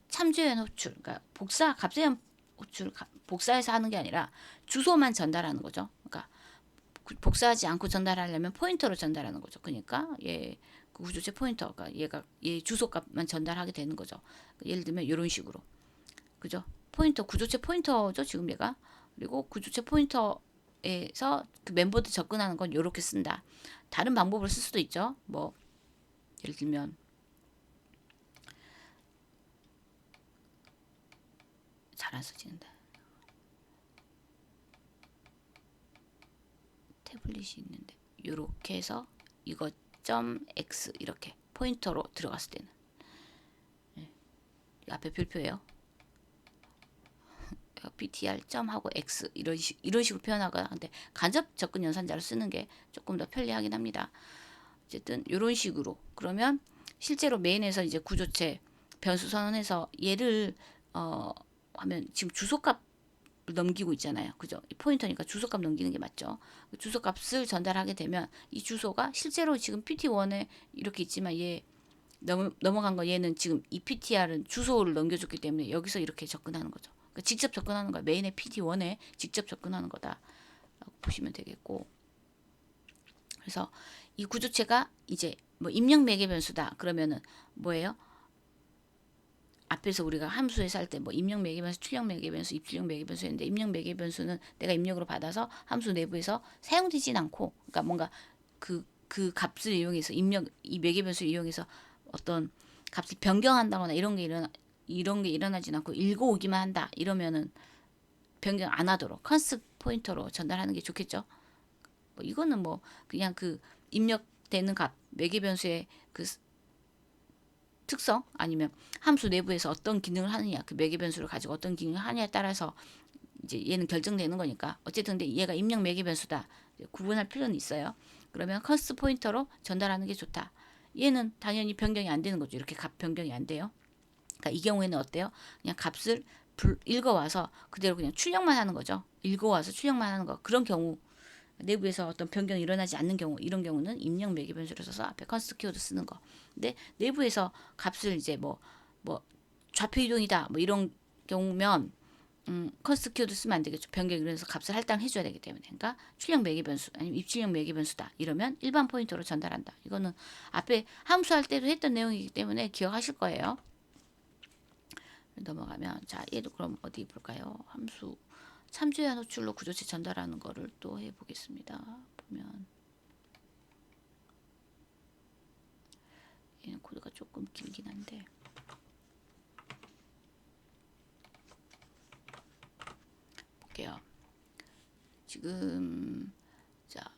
참조형 호출 그러니까 복사 값세형 호출 복사해서 하는 게 아니라 주소만 전달하는 거죠. 그러니까 복사하지 않고 전달하려면 포인터로 전달하는 거죠. 그러니까 얘 그 구조체 포인터가 얘가 얘 주소값만 전달하게 되는 거죠. 예를 들면 이런 식으로 그죠? 포인터 구조체 포인터죠 지금 얘가. 그리고 구조체 포인터에서 그 멤버들 접근하는 건 이렇게 쓴다. 다른 방법을 쓸 수도 있죠. 뭐 예를 들면 잘 안 써지는데 태블릿이 있는데 이렇게 해서 이거 점 x 이렇게 포인터로 들어갔을 때는 앞에 별표예요. ptr 점하고 x 이런 식으로 표현하거나 근데 간접 접근 연산자를 쓰는 게 조금 더 편리하긴 합니다. 어쨌든 이런 식으로 그러면 실제로 메인에서 이제 구조체 변수 선언해서 얘를 하면 지금 주소값 넘기고 있잖아요. 그죠? 포인터니까 주소값 넘기는 게 맞죠. 주소값을 전달하게 되면 이 주소가 실제로 지금 PT1에 이렇게 있지만 얘 넘어간 거 얘는 지금 이 PTR은 주소를 넘겨줬기 때문에 여기서 이렇게 접근하는 거죠. 그러니까 직접 접근하는 거야. 메인의 PT1에 직접 접근하는 거다. 라고 보시면 되겠고. 그래서 이 구조체가 이제 뭐 입력 매개 변수다. 그러면은 뭐예요? 앞에서 우리가 함수에서 할 때 뭐 입력 매개 변수, 출력 매개 변수, 입출력 매개 변수 했는데 입력 매개 변수는 내가 입력으로 받아서 함수 내부에서 사용되진 않고 그러니까 뭔가 그 값을 이용해서 이 매개 변수를 이용해서 어떤 값을 변경한다거나 이런 게 일어나진 않고 읽어오기만 한다. 이러면은 변경 안 하도록 컨스트 포인터로 전달하는 게 좋겠죠. 뭐 이거는 뭐 그냥 그 입력되는 값 매개 변수의 그 특성 아니면 함수 내부에서 어떤 기능을 하느냐 그 매개 변수를 가지고 어떤 기능을 하느냐에 따라서 이제 얘는 결정되는 거니까 어쨌든 근데 얘가 입력 매개 변수다 구분할 필요는 있어요. 그러면 컨스트 포인터로 전달하는 게 좋다. 얘는 당연히 변경이 안 되는 거죠. 이렇게 값 변경이 안 돼요. 그러니까 이 경우에는 어때요? 그냥 값을 읽어와서 그대로 그냥 출력만 하는 거죠. 읽어와서 출력만 하는 거. 그런 경우 내부에서 어떤 변경이 일어나지 않는 경우 이런 경우는 입력 매개 변수를 써서 앞에 컨스트 키워드 쓰는 거. 근데 내부에서 값을 이제 뭐 좌표 이동이다 뭐 이런 경우면 컨스트 키워드 쓰면 안 되겠죠. 변경이 일어나서 값을 할당해 줘야 되기 때문에. 그러니까 출력 매개 변수 아니면 입출력 매개 변수다. 이러면 일반 포인터로 전달한다. 이거는 앞에 함수할 때도 했던 내용이기 때문에 기억하실 거예요. 넘어가면 자 얘도 그럼 어디 볼까요? 함수 참조한 호출로 구조체 전달하는 거를 또 해보겠습니다. 보면 얘는 코드가 조금 길긴 한데 볼게요. 지금 자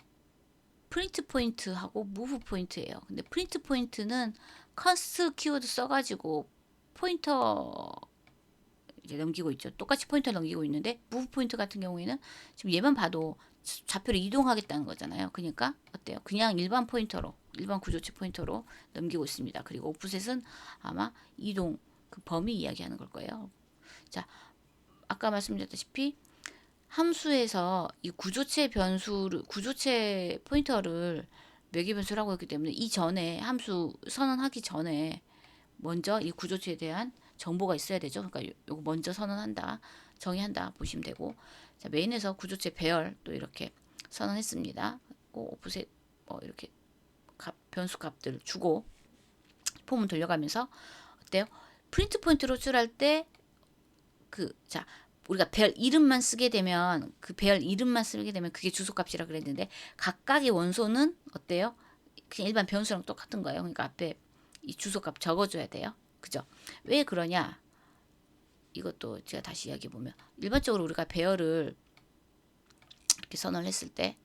프린트 포인트하고 무브 포인트예요. 근데 프린트 포인트는 컨스트 키워드 써가지고 포인터 이제 넘기고 있죠. 똑같이 포인터 넘기고 있는데 무브 포인트 같은 경우에는 지금 얘만 봐도 좌표를 이동하겠다는 거잖아요. 그러니까 어때요? 그냥 일반 포인터로 일반 구조체 포인터로 넘기고 있습니다. 그리고 오프셋은 아마 이동 그 범위 이야기하는 걸 거예요. 자, 아까 말씀드렸다시피 함수에서 이 구조체 포인터를 매개 변수라고 했기 때문에 이 전에 함수 선언하기 전에 먼저 이 구조체에 대한 정보가 있어야 되죠. 그러니까 요거 먼저 선언한다, 정의한다 보시면 되고, 자 메인에서 구조체 배열 또 이렇게 선언했습니다. 오프셋 뭐 이렇게 변수 값들 주고 폼을 돌려가면서 어때요? 프린트 포인트로 호출할 때 자 우리가 배열 이름만 쓰게 되면 그게 주소값이라 그랬는데 각각의 원소는 어때요? 그냥 일반 변수랑 똑같은 거예요. 그러니까 앞에 이 주소값 적어줘야 돼요. 그죠? 왜 그러냐? 이것도 제가 다시 이야기해 보면 일반적으로 우리가 배열을 이렇게 선언을 했을 때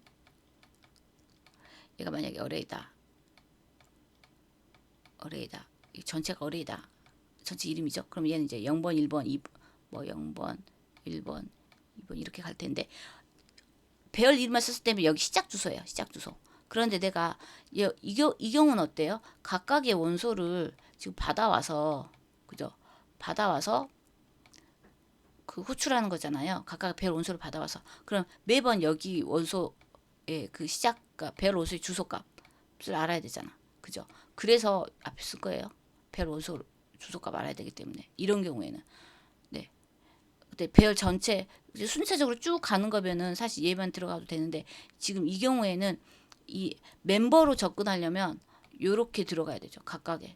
얘가 만약에 어레이다. 이 전체가 어레이다. 전체 이름이죠. 그럼 얘는 이제 0번, 1번, 2번, 뭐 0번, 1번, 2번 이렇게 갈 텐데 배열 이름만 썼을 때면 여기 시작 주소예요. 시작 주소. 그런데 내가 이 경우는 어때요? 각각의 원소를 지금 받아와서 그죠? 받아와서 그 호출하는 거잖아요. 각각 배열 원소를 받아와서 그럼 매번 여기 원소의 그 시작값 배열 원소의 주소값을 알아야 되잖아. 그죠? 그래서 앞에 쓸 거예요. 배열 원소 주소값 알아야 되기 때문에 이런 경우에는 네. 근데 배열 전체 순차적으로 쭉 가는 거면은 사실 얘만 들어가도 되는데 지금 이 경우에는 이 멤버로 접근하려면 요렇게 들어가야 되죠. 각각의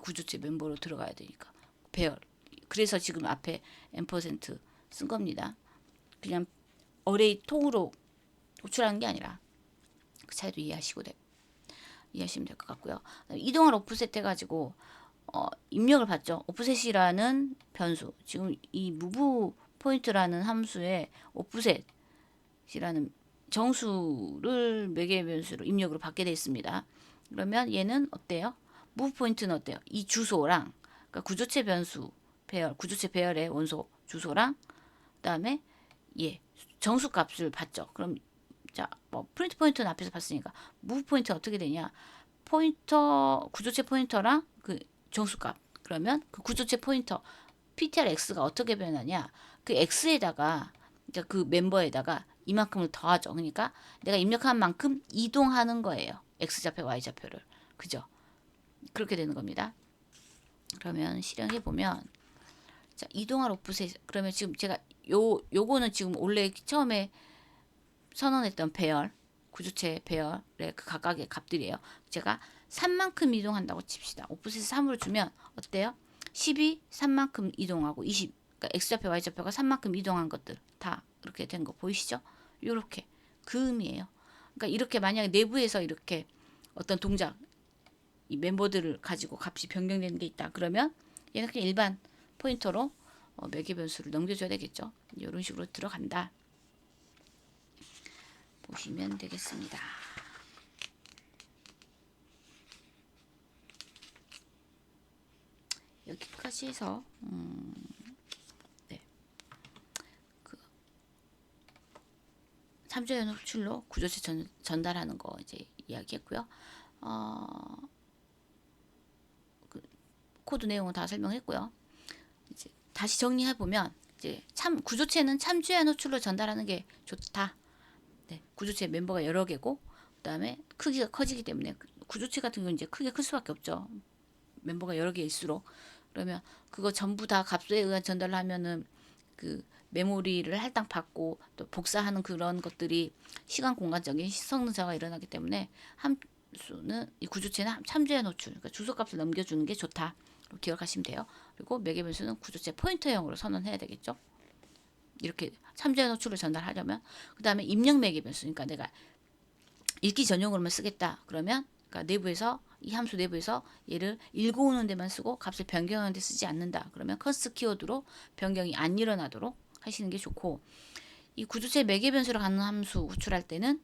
구조체 멤버로 들어가야 되니까 배열. 그래서 지금 앞에 M% 쓴 겁니다. 그냥 어레이 통으로 호출하는 게 아니라 그 차이도 이해하시면 될 것 같고요. 이동할 오프셋 해가지고 입력을 받죠. 오프셋이라는 변수. 지금 이 move 포인트라는 함수에 오프셋이라는 정수를 매개 변수로 입력으로 받게 되어 있습니다. 그러면 얘는 어때요? move 포인트는 어때요? 이 주소랑 그러니까 구조체 변수 배열, 구조체 배열의 원소 주소랑 그다음에 정수 값을 받죠. 그럼 자, 뭐 프린트 포인터는 앞에서 봤으니까 move 포인트 어떻게 되냐? 포인터 구조체 포인터랑 그 정수값. 그러면 그 구조체 포인터 ptrx가 어떻게 변하냐? 그 x에다가 그러니까 그 멤버에다가 이만큼을 더하죠. 그러니까 내가 입력한 만큼 이동하는 거예요. x좌표, y좌표를. 그죠? 그렇게 되는 겁니다. 그러면 실행해 보면 자, 이동할 오프셋 그러면 지금 제가 요거는 지금 원래 처음에 선언했던 배열 구조체 배열의 그 각각의 값들이에요. 제가 3만큼 이동한다고 칩시다. 오프셋 3으로 주면 어때요? 10이 3만큼 이동하고 20 그러니까 x좌표 y좌표가 3만큼 이동한 것들 다 이렇게 된 거 보이시죠? 요렇게 그 의미예요. 그러니까 이렇게 만약에 내부에서 이렇게 어떤 동작 이 멤버들을 가지고 값이 변경되는 게 있다. 그러면 얘는 그냥 일반 포인터로 매개 변수를 넘겨줘야 되겠죠. 이런 식으로 들어간다. 보시면 되겠습니다. 여기까지 해서 네. 그 참조연 호출로 구조체 전달하는 거 이제 이야기했고요. 그 코드 내용은 다 설명했고요. 이제 다시 정리해 보면 이제 구조체는 참조연 호출로 전달하는 게 좋다. 네, 구조체 멤버가 여러 개고 그다음에 크기가 커지기 때문에 구조체 같은 경우는 이제 크게 클 수밖에 없죠. 멤버가 여러 개일수록 그러면 그거 전부 다 값에 의한 전달을 하면은 그 메모리를 할당 받고 또 복사하는 그런 것들이 시간 공간적인 성능차가 일어나기 때문에 함수는 이 구조체는 참조의 노출 그러니까 주소값을 넘겨주는 게 좋다. 기억하시면 돼요. 그리고 매개 변수는 구조체 포인터형으로 선언해야 되겠죠. 이렇게 참조의 노출을 전달하려면 그 다음에 입력 매개 변수 그러니까 내가 읽기 전용으로만 쓰겠다. 그러면 그러니까 내부에서 이 함수 내부에서 얘를 읽어오는 데만 쓰고 값을 변경하는 데 쓰지 않는다. 그러면 컨스트 키워드로 변경이 안 일어나도록 하시는 게 좋고 이 구조체 매개 변수로 가는 함수 호출할 때는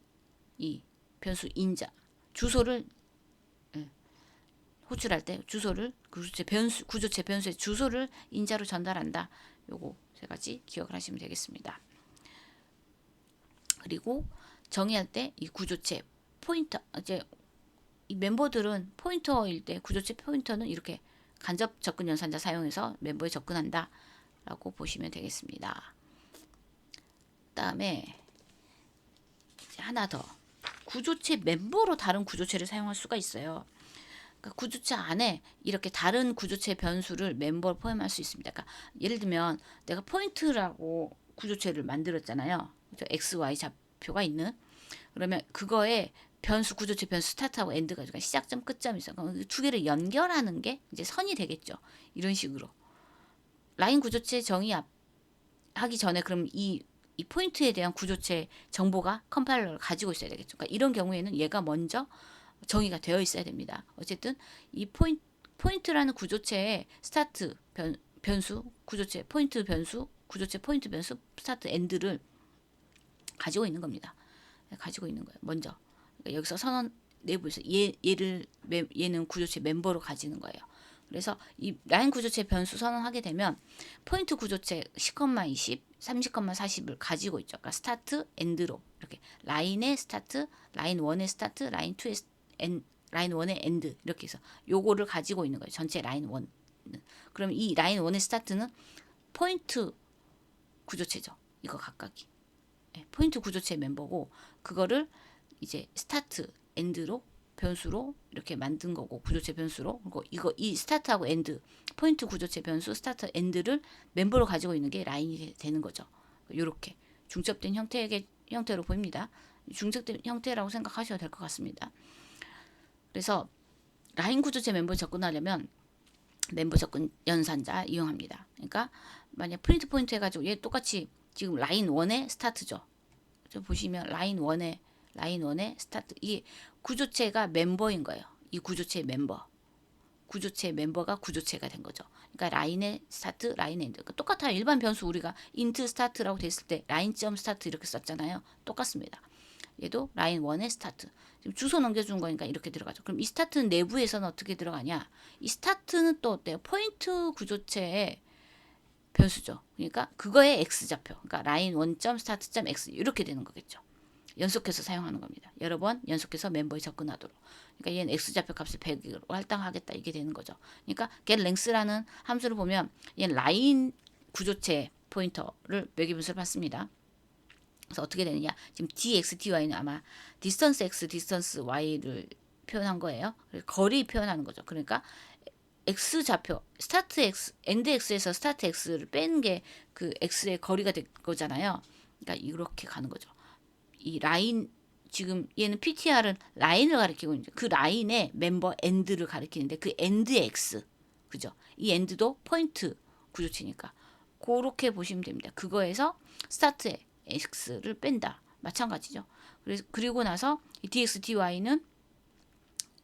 이 변수 인자 주소를 호출할 때 주소를 구조체 변수의 주소를 인자로 전달한다. 요거 세 가지 기억을 하시면 되겠습니다. 그리고 정의할 때 이 구조체 포인터 이제 이 멤버들은 포인터일 때 구조체 포인터는 이렇게 간접 접근 연산자 사용해서 멤버에 접근한다 라고 보시면 되겠습니다. 그다음에 하나 더 구조체 멤버로 다른 구조체를 사용할 수가 있어요. 그러니까 구조체 안에 이렇게 다른 구조체 변수를 멤버로 포함할 수 있습니다. 그러니까 예를 들면 내가 포인트라고 구조체를 만들었잖아요. x, y 좌표가 있는 그러면 그거에 변수 구조체 변수 스타트하고 엔드가 그러니까 시작점 끝점이 있어. 그럼 두 개를 연결하는 게 이제 선이 되겠죠. 이런 식으로 라인 구조체 정의하기 전에 그럼 이 포인트에 대한 구조체 정보가 컴파일러를 가지고 있어야 되겠죠. 그러니까 이런 경우에는 얘가 먼저 정의가 되어 있어야 됩니다. 어쨌든 이 포인트 포인트라는 구조체의 스타트 변수, 구조체 포인트 변수, 구조체 포인트 변수, 스타트 엔드를 가지고 있는 겁니다. 가지고 있는 거예요. 먼저 그러니까 여기서 선언 내부에서 얘는 구조체 멤버로 가지는 거예요. 그래서 이 라인 구조체 변수 선언하게 되면 포인트 구조체 10,20, 30,40을 가지고 있죠. 그러니까 스타트, 엔드로 이렇게 라인의 스타트, 라인 1의 스타트, 라인 2의 라인 1의 엔드 이렇게 해서 요거를 가지고 있는 거예요. 전체 라인 1. 그럼 이 라인 1의 스타트는 포인트 구조체죠. 이거 각각이. 포인트 구조체 멤버고 그거를 이제 스타트, 엔드로 변수로 이렇게 만든 거고 구조체 변수로 그리고 이 스타트하고 엔드 포인트 구조체 변수 스타트 엔드를 멤버로 가지고 있는 게 라인이 되는 거죠. 이렇게 중첩된 형태로 보입니다. 중첩된 형태라고 생각하셔도 될 것 같습니다. 그래서 라인 구조체 멤버 접근하려면 멤버 접근 연산자 이용합니다. 그러니까 만약 프린트 포인트 해가지고 얘 똑같이 지금 라인 1의 스타트죠. 보시면 라인 1의 스타트 이 구조체가 멤버인 거예요. 이 구조체의 구조체 멤버가 구조체가 된 거죠. 그러니까 라인의 스타트, 라인 엔드. 그러니까 똑같아요. 일반 변수 우리가 인트 스타트라고 됐을 때 라인 점 스타트 이렇게 썼잖아요. 똑같습니다. 얘도 라인 1의 스타트. 지금 주소 넘겨준 거니까 이렇게 들어가죠. 그럼 이 스타트는 내부에서는 어떻게 들어가냐? 이 스타트는 또 어때요? 포인트 구조체의 변수죠. 그러니까 그거의 x좌표. 그러니까 라인 1.start.x 이렇게 되는 거겠죠. 연속해서 사용하는 겁니다. 여러 번 연속해서 멤버에 접근하도록. 그러니까 얘는 x좌표 값을 100으로 할당하겠다 이게 되는 거죠. 그러니까 getLength라는 함수를 보면 얘는 라인 구조체 포인터를 매기분수를 받습니다. 그래서 어떻게 되느냐? 지금 dx, dy는 아마 distance x, distance y를 표현한 거예요. 거리 표현하는 거죠. 그러니까 x 좌표, 스타트 x, 엔드 x에서 스타트 x를 뺀 게 그 x의 거리가 될 거잖아요. 그러니까 이렇게 가는 거죠. 이 라인 지금 얘는 PTR은 라인을 가리키고 있는 그 라인의 멤버 엔드를 가리키는데 그 엔드의 x 그죠? 이 엔드도 포인트 구조체니까 그렇게 보시면 됩니다. 그거에서 스타트의 x를 뺀다 마찬가지죠. 그리고 나서 이 dx dy는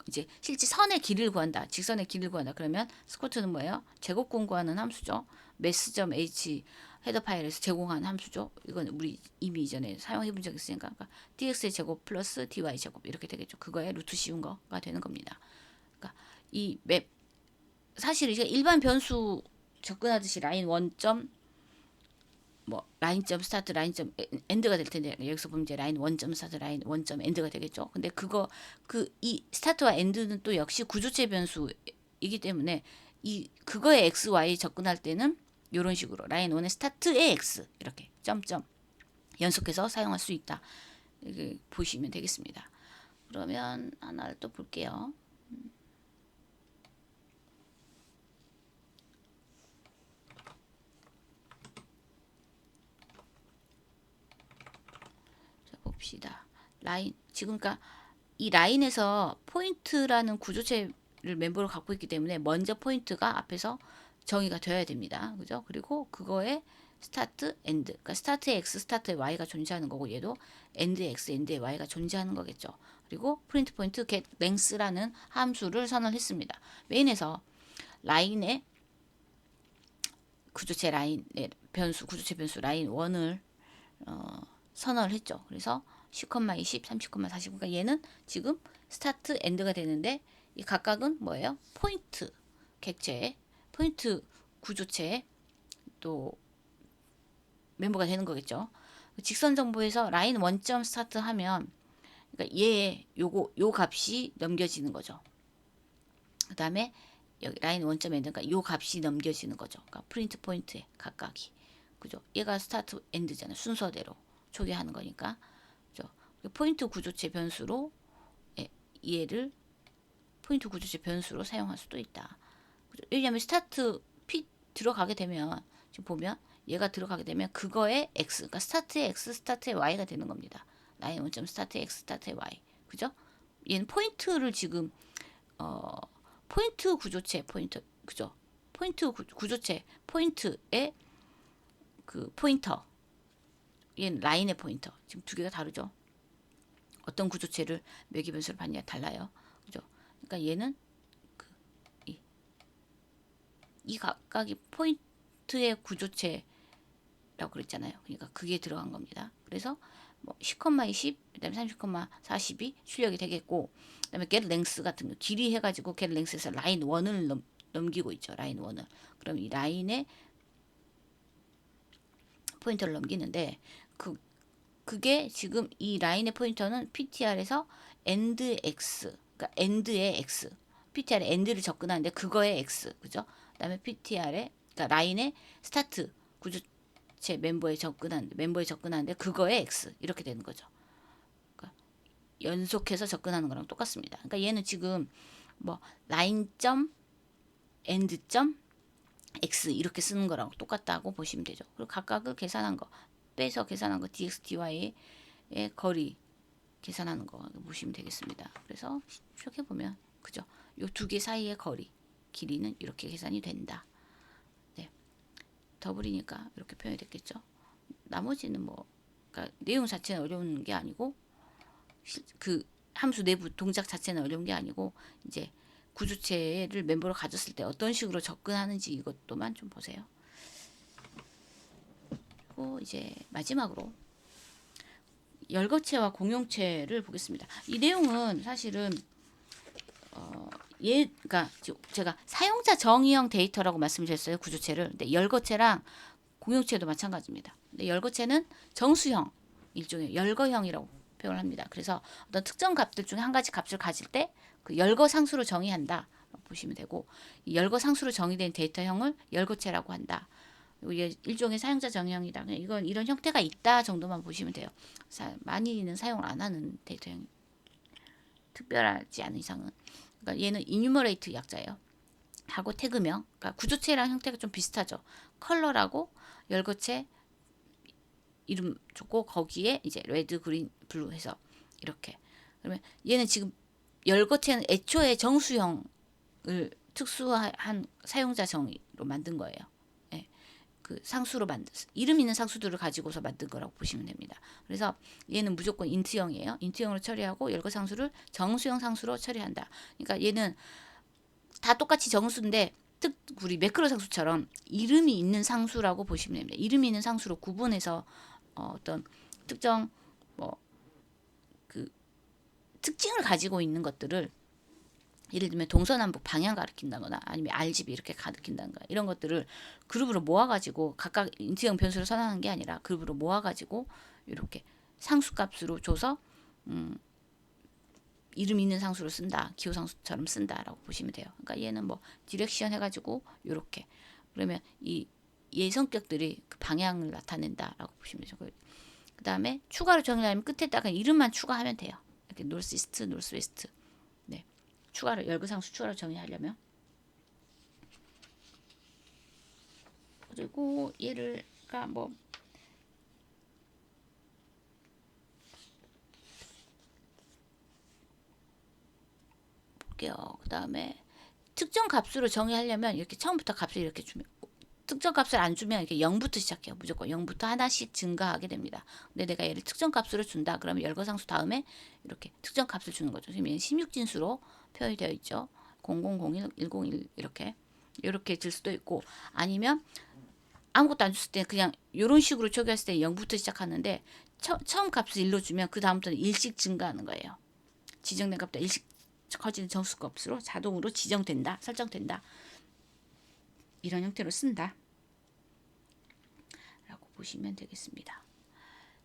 이제 실제 선의 길이를 구한다. 직선의 길이를 구한다. 그러면 스쿼트는 뭐예요? 제곱근 구하는 함수죠. mass.h 헤더 파일에서 제공한 함수죠. 이건 우리 이미 이전에 사용해 본 적 있으니까 그러니까 dx의 제곱 플러스 dy 제곱 이렇게 되겠죠. 그거에 루트 씌운 거가 되는 겁니다. 그러니까 이 맵 사실 이제 일반 변수 접근하듯이 라인 1점 뭐 라인점 스타트 라인점 엔드가 될 텐데 여기서 보면 이제 라인 1점 스타트 라인 1점 엔드가 되겠죠. 근데 그거 이 스타트와 엔드는 또 역시 구조체 변수이기 때문에 이 그거의 x y 접근할 때는 이런 식으로 라인 1의 스타트의 x 이렇게 점점 연속해서 사용할 수 있다. 이렇게 보시면 되겠습니다. 그러면 하나를 또 볼게요. 자, 봅시다. 라인 지금 그러니까 이 라인에서 포인트라는 구조체를 멤버로 갖고 있기 때문에 먼저 포인트가 앞에서 정의가 되어야 됩니다. 그죠? 그리고 그거에 스타트, 엔드. 그러니까 스타트의 x, 스타트의 y가 존재하는 거고 얘도 엔드의 x, 엔드의 y가 존재하는 거겠죠. 그리고 프린트 포인트 get length라는 함수를 선언했습니다. 메인에서 라인의 구조체 라인의 변수, 구조체 변수 라인 1을 선언을 했죠. 그래서 10,20, 30,40. 그러니까 얘는 지금 스타트, 엔드가 되는데 이 각각은 뭐예요? 포인트 객체, 포인트 구조체의 또 멤버가 되는 거겠죠. 직선 정보에서 라인 1점 스타트 하면 그러니까 요 값이 넘겨지는 거죠. 그 다음에 여기 라인 1점 엔드 그러니까 요 값이 넘겨지는 거죠. 그러니까 프린트 포인트에 각각이 그죠? 얘가 스타트 엔드잖아요. 순서대로 초기화하는 거니까 그죠? 포인트 구조체 변수로 얘를 포인트 구조체 변수로 사용할 수도 있다. 그죠? 왜냐하면 스타트 P 들어가게 되면 지금 보면 얘가 들어가게 되면 그거의 x, 그러니까 스타트의 x, 스타트의 y가 되는 겁니다. 라인 1점 스타트의 x, 스타트의 y, 그죠? 얘는 포인트를 지금 포인트 구조체 포인트, 그죠? 포인트 구조체 포인트의 그 포인터, 얘는 라인의 포인터. 지금 두 개가 다르죠? 어떤 구조체를 매기 변수를 받느냐 달라요, 그죠? 그러니까 얘는 이 이 각각이 포인트의 구조체라고 그랬잖아요. 그러니까 그게 들어간 겁니다. 그래서 뭐 10,20, 그다음에 30,40이 출력이 되겠고, 그다음에 get length 같은 거 길이 해가지고 get length에서 라인 1을 넘기고 있죠. 라인 1을. 그럼 이 라인에 포인터를 넘기는데 그게 지금 이 라인의 포인터는 PTR에서 end x, 그러니까 end의 x, PTR에 end를 접근하는데 그거의 x, 그죠? 그다음에 PTR에, 그러니까 라인의 스타트 구조체 멤버에 접근하는데 그거의 x 이렇게 되는 거죠. 그러니까 연속해서 접근하는 거랑 똑같습니다. 그러니까 얘는 지금 뭐 라인 점 end 점 x 이렇게 쓰는 거랑 똑같다고 보시면 되죠. 그리고 각각을 계산한 거, 빼서 계산한 거 dx, dy의 거리 계산하는 거 보시면 되겠습니다. 그래서 이렇게 보면 그죠? 요 두 개 사이의 거리, 길이는 이렇게 계산이 된다. 네, 더블이니까 이렇게 표현이 됐겠죠. 나머지는 뭐 그러니까 내용 자체는 어려운 게 아니고 그 함수 내부 동작 자체는 어려운 게 아니고 이제 구조체를 멤버로 가졌을 때 어떤 식으로 접근하는지 이것도만 좀 보세요. 그리고 이제 마지막으로 열거체와 공용체를 보겠습니다. 이 내용은 사실은 그러니까 제가 사용자 정의형 데이터라고 말씀드렸어요. 구조체를. 근데 열거체랑 공용체도 마찬가지입니다. 근데 열거체는 정수형, 일종의 열거형이라고 표현을 합니다. 그래서 어떤 특정 값들 중에 한 가지 값을 가질 때 그 열거 상수로 정의한다 보시면 되고, 이 열거 상수로 정의된 데이터형을 열거체라고 한다. 일종의 사용자 정의형이다. 이건 이런 형태가 있다 정도만 보시면 돼요. 많이는 사용을 안 하는 데이터형, 특별하지 않은 이상은. 그러니까 얘는 enumerate 약자예요. 하고 태그명, 그러니까 구조체랑 형태가 좀 비슷하죠. 컬러라고 열거체 이름 주고 거기에 이제 레드, 그린, 블루 해서 이렇게. 그러면 얘는 지금 열거체는 애초에 정수형을 특수한 사용자 정의로 만든 거예요. 예. 그 상수로 이름 있는 상수들을 가지고서 만든 거라고 보시면 됩니다. 그래서 얘는 무조건 인트형이에요. 인트형으로 처리하고 열거 상수를 정수형 상수로 처리한다. 그러니까 얘는 다 똑같이 정수인데 우리 매크로 상수처럼 이름이 있는 상수라고 보시면 됩니다. 이름이 있는 상수로 구분해서 어떤 특정 뭐 그 특징을 가지고 있는 것들을, 예를 들면 동서남북 방향 가리킨다거나 아니면 RGB 이렇게 가리킨다거나 이런 것들을 그룹으로 모아가지고 각각 인트형 변수를 선언하는 게 아니라 그룹으로 모아가지고 이렇게 상수값으로 줘서 이름 있는 상수로 쓴다, 기호 상수처럼 쓴다라고 보시면 돼요. 그러니까 얘는 뭐 디렉션 해가지고 이렇게, 그러면 얘 성격들이 그 방향을 나타낸다라고 보시면 되죠. 그 다음에 추가로 정의하면 끝에다가 이름만 추가하면 돼요. 이렇게 노스 이스트, 노스 웨스트. 네, 추가로 열거상수 추가로 정의하려면. 그리고 얘를가 뭐 볼게요. 그 다음에 특정 값으로 정의하려면 이렇게 처음부터 값을 이렇게 주면, 특정 값을 안 주면 이렇게 0부터 시작해요. 무조건 0부터 하나씩 증가하게 됩니다. 근데 내가 얘를 특정 값으로 준다. 그러면 열거상수 다음에 이렇게 특정 값을 주는 거죠. 지금 얘는 16진수로 표현이 되어 있죠. 0001, 101 이렇게 줄 수도 있고, 아니면 아무것도 안 줬을 때 그냥 이런 식으로 초기했을 때 0부터 시작하는데 처음 값을 1로 주면 그 다음부터는 일씩 증가하는 거예요. 지정된 값보다 일씩 커지는 정수값으로 자동으로 지정된다, 설정된다. 이런 형태로 쓴다 라고 보시면 되겠습니다.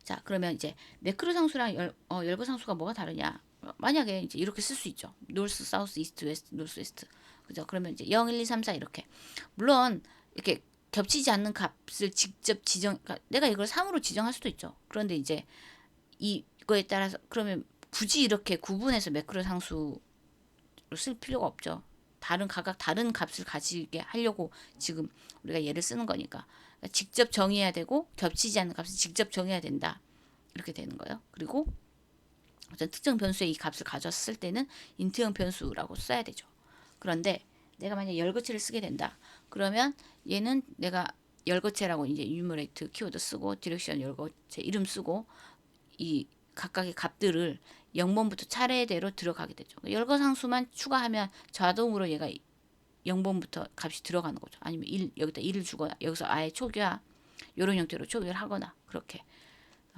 자, 그러면 이제 매크로 상수랑 열거 상수가 뭐가 다르냐? 만약에 이제 이렇게 쓸 수 있죠. 노스, 사우스, 이스트, 웨스트, 노스, 웨스트. 그죠? 그러면 이제 0, 1, 2, 3, 4 이렇게. 물론 이렇게 겹치지 않는 값을 직접 그러니까 내가 이걸 3으로 지정할 수도 있죠. 그런데 이제 이거에 따라서 그러면 굳이 이렇게 구분해서 매크로 상수로 쓸 필요가 없죠. 각각 다른 값을 가지게 하려고 지금 우리가 얘를 쓰는 거니까. 그러니까 직접 정의해야 되고 겹치지 않는 값을 직접 정의해야 된다. 이렇게 되는 거예요. 그리고 어떤 특정 변수의 이 값을 가졌을 때는 인트형 변수라고 써야 되죠. 그런데 내가 만약 열거체를 쓰게 된다. 그러면 얘는 내가 열거체라고 이제 enumerate 키워드 쓰고 디렉션 열거체 이름 쓰고 이 각각의 값들을 0번부터 차례대로 들어가게 되죠. 열거상수만 추가하면 자동으로 얘가 0번부터 값이 들어가는 거죠. 아니면 1 여기다 1을 주거나 여기서 아예 초기화 이런 형태로 초기화를 하거나 그렇게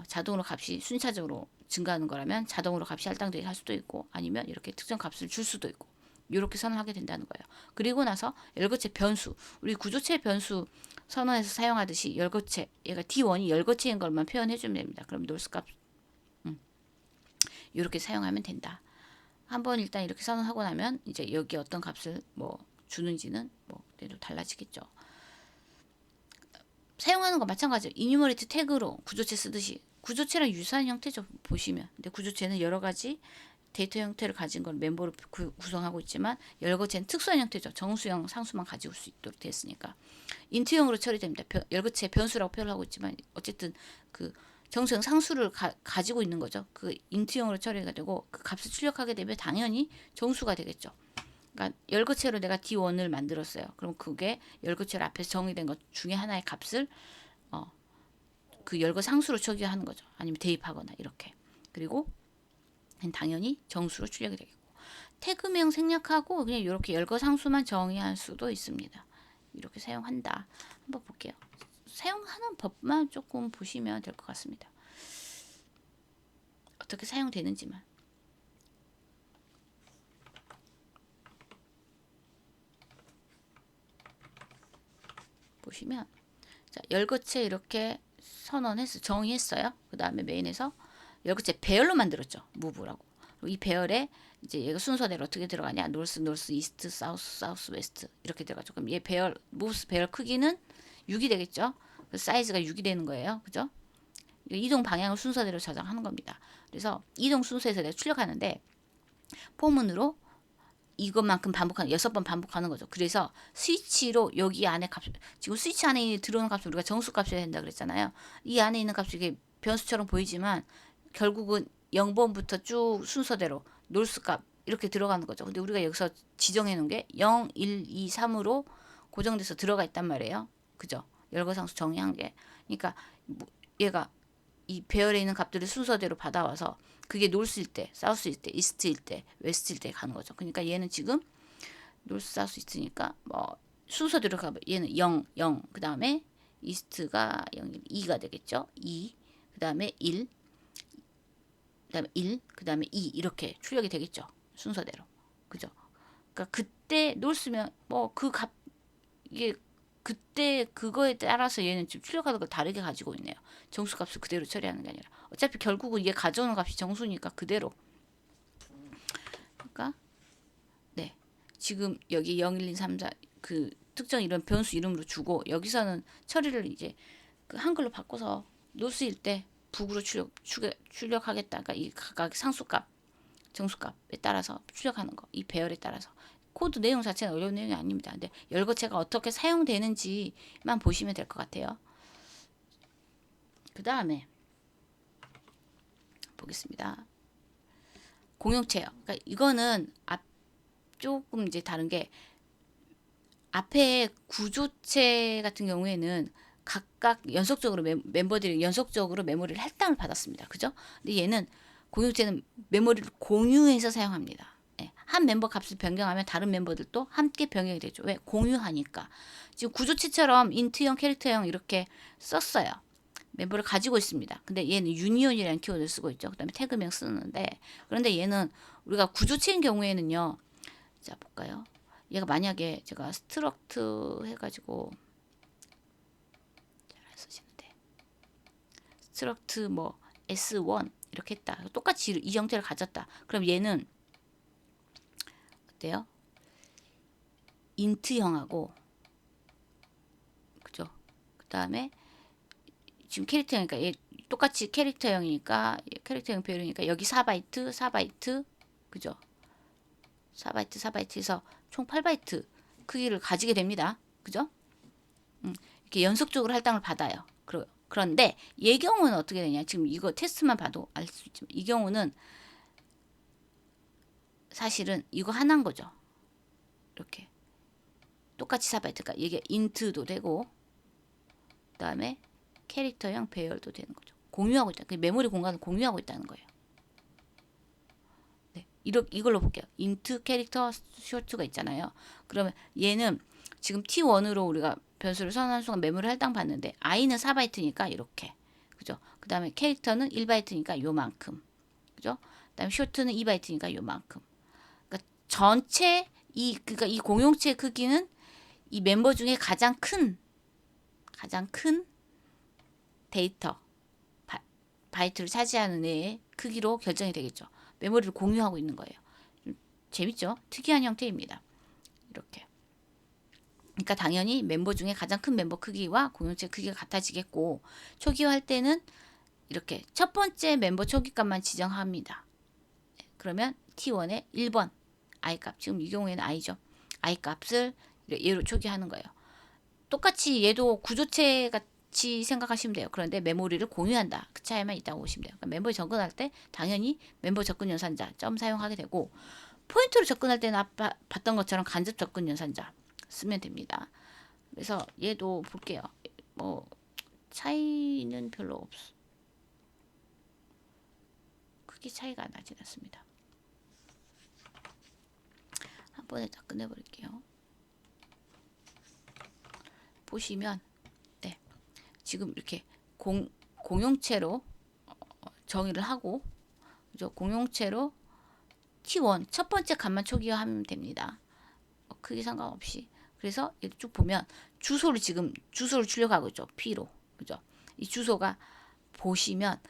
자동으로 값이 순차적으로 증가하는 거라면 자동으로 값이 할당되게 할 수도 있고 아니면 이렇게 특정 값을 줄 수도 있고 이렇게 선언하게 된다는 거예요. 그리고 나서 열거체 변수 우리 구조체 변수 선언에서 사용하듯이 열거체 얘가 D1이 열거체인 것만 표현해 주면 됩니다. 그럼 놀스 값 이렇게 사용하면 된다. 한번 일단 이렇게 선언하고 나면 이제 여기 어떤 값을 뭐 주는지는 뭐 그대로 달라지겠죠. 사용하는 거 마찬가지예요. 이뉴머레이트 태그로 구조체 쓰듯이 구조체랑 유사한 형태죠. 보시면. 근데 구조체는 여러 가지 데이터 형태를 가진 걸 멤버로 구성하고 있지만 열거체는 특수한 형태죠. 정수형 상수만 가지고 수 있도록 되었으니까 인트형으로 처리됩니다. 열거체 변수라고 표현을 하고 있지만 어쨌든 그 정수형 상수를 가지고 있는 거죠. 그 인트형으로 처리가 되고 그 값을 출력하게 되면 당연히 정수가 되겠죠. 그러니까 열거체로 내가 D1을 만들었어요. 그럼 그게 열거체로 앞에서 정의된 것 중에 하나의 값을 그 열거 상수로 처리하는 거죠. 아니면 대입하거나 이렇게. 그리고 당연히 정수로 출력이 되겠고 태그명 생략하고 그냥 이렇게 열거 상수만 정의할 수도 있습니다. 이렇게 사용한다. 한번 볼게요. 사용하는 법만 조금 보시면 될 것 같습니다. 어떻게 사용되는지만. 보시면 자, 열거체 이렇게 선언해서 정의했어요. 그 다음에 메인에서 열거체 배열로 만들었죠. 무브라고. 이 배열에 이제 얘가 순서대로 어떻게 들어가냐. 노스, 노스, 이스트, 사우스, 사우스, 웨스트 이렇게 들어가죠. 그럼 얘 배열, 무브 배열 크기는 6이 되겠죠. 사이즈가 6이 되는 거예요. 그죠? 이동 방향을 순서대로 저장하는 겁니다. 그래서 이동 순서에서 내가 출력하는데 포문으로 이것만큼 반복하는 6번 반복하는 거죠. 그래서 스위치로 여기 안에 값 지금 스위치 안에 들어오는 값을 우리가 정수 값이 된다 그랬잖아요. 이 안에 있는 값이 이게 변수처럼 보이지만 결국은 0번부터 쭉 순서대로 놀수 값 이렇게 들어가는 거죠. 근데 우리가 여기서 지정해 놓은 게 0, 1, 2, 3으로 고정돼서 들어가 있단 말이에요. 그죠? 열거상수 정의한 게. 그러니까 얘가 이 배열에 있는 값들을 순서대로 받아와서 그게 놀스일 때, 사우스일 때, 이스트일 때, 웨스트일 때 가는 거죠. 그러니까 얘는 지금 놀스, 사우스, 이스트니까 뭐 순서대로 가면 얘는 0, 0, 그 다음에 이스트가 0, 2가 되겠죠. 2, 그 다음에 1, 그 다음에 1, 그 다음에 2 이렇게 출력이 되겠죠. 순서대로. 그죠? 그러니까 그때 놀스면 뭐 그 값 이게 그때 그거에 따라서 얘는 지금 출력하는 걸 다르게 가지고 있네요. 정수값을 그대로 처리하는 게 아니라 어차피 결국은 얘 가져오는 값이 정수니까 그대로. 그러니까 네 지금 여기 0, 1, 2, 3, 4 그 특정 이런 변수 이름으로 주고 여기서는 처리를 이제 그 한글로 바꿔서 노스일 때 북으로 출력하겠다. 그러니까 이 각각 상수값, 정수값에 따라서 출력하는 거. 이 배열에 따라서. 코드 내용 자체는 어려운 내용이 아닙니다. 근데 열거체가 어떻게 사용되는지만 보시면 될 것 같아요. 그 다음에 보겠습니다. 공용체요. 그러니까 이거는 조금 이제 다른 게 앞에 구조체 같은 경우에는 각각 연속적으로 멤버들이 연속적으로 메모리를 할당을 받았습니다. 그죠? 근데 얘는 공용체는 메모리를 공유해서 사용합니다. 한 멤버 값을 변경하면 다른 멤버들도 함께 변경이 되죠. 왜? 공유하니까. 지금 구조체처럼 인트형, 캐릭터형 이렇게 썼어요. 멤버를 가지고 있습니다. 근데 얘는 유니온이라는 키워드를 쓰고 있죠. 그 다음에 태그명 쓰는데 그런데 얘는 우리가 구조체인 경우에는요. 자 볼까요? 얘가 만약에 제가 스트럭트 해가지고 잘 쓰시는데 스트럭트 뭐 S1 이렇게 했다. 똑같이 이 형태를 가졌다. 그럼 얘는 어때요? 인트형하고 그죠? 그 다음에 지금 캐릭터형이니까 얘 똑같이 캐릭터형이니까 캐릭터형 배열이니까 여기 4바이트 4바이트 그죠? 4바이트 4바이트에서 총 8바이트 크기를 가지게 됩니다. 그죠? 이렇게 연속적으로 할당을 받아요. 그런데 얘 경우는 어떻게 되냐? 지금 이거 테스트만 봐도 알 수 있지만 이 경우는 사실은 이거 하나인 거죠. 이렇게 똑같이 4바이트가 이게 인트도 되고 그 다음에 캐릭터형 배열도 되는 거죠. 공유하고 있다. 메모리 공간을 공유하고 있다는 거예요. 네. 이걸로 볼게요. int 캐릭터 short가 있잖아요. 그러면 얘는 지금 t1으로 우리가 변수를 선언한 순간 메모리 할당 받는데 i는 4바이트니까 이렇게. 그죠? 그 다음에 캐릭터는 1바이트니까 요만큼. 그죠? 그 다음에 short는 2바이트니까 요만큼. 그러니까 전체 그러니까 이 공용체 크기는 이 멤버 중에 가장 큰 데이터 바이트를 차지하는 애의 크기로 결정이 되겠죠. 메모리를 공유하고 있는 거예요. 재밌죠? 특이한 형태입니다. 이렇게. 그러니까 당연히 멤버 중에 가장 큰 멤버 크기와 공용체 크기가 같아지겠고 초기화할 때는 이렇게 첫 번째 멤버 초기값만 지정합니다. 그러면 T1의 1번 i 값, 지금 이 경우에는 i죠. i 값을 얘로 초기화하는 거예요. 똑같이 얘도 구조체 같이 생각하시면 돼요. 그런데 메모리를 공유한다. 그 차이만 있다고 보시면 돼요. 그러니까 멤버에 접근할 때 당연히 멤버 접근 연산자 점 사용하게 되고 포인트로 접근할 때는 아까 봤던 것처럼 간접 접근 연산자 쓰면 됩니다. 그래서 얘도 볼게요. 뭐 차이는 별로 없어. 크게 차이가 나진 않습니다. 한 번에 다 끝내버릴게요. 보시면 네, 지금 이렇게 공용체로 정의를 하고 그죠? 공용체로 T1 첫 번째 값만 초기화하면 됩니다. 크게 상관없이. 그래서 쭉 보면 주소를 출력하고 있죠. P로. 그죠? 이 주소가 보시면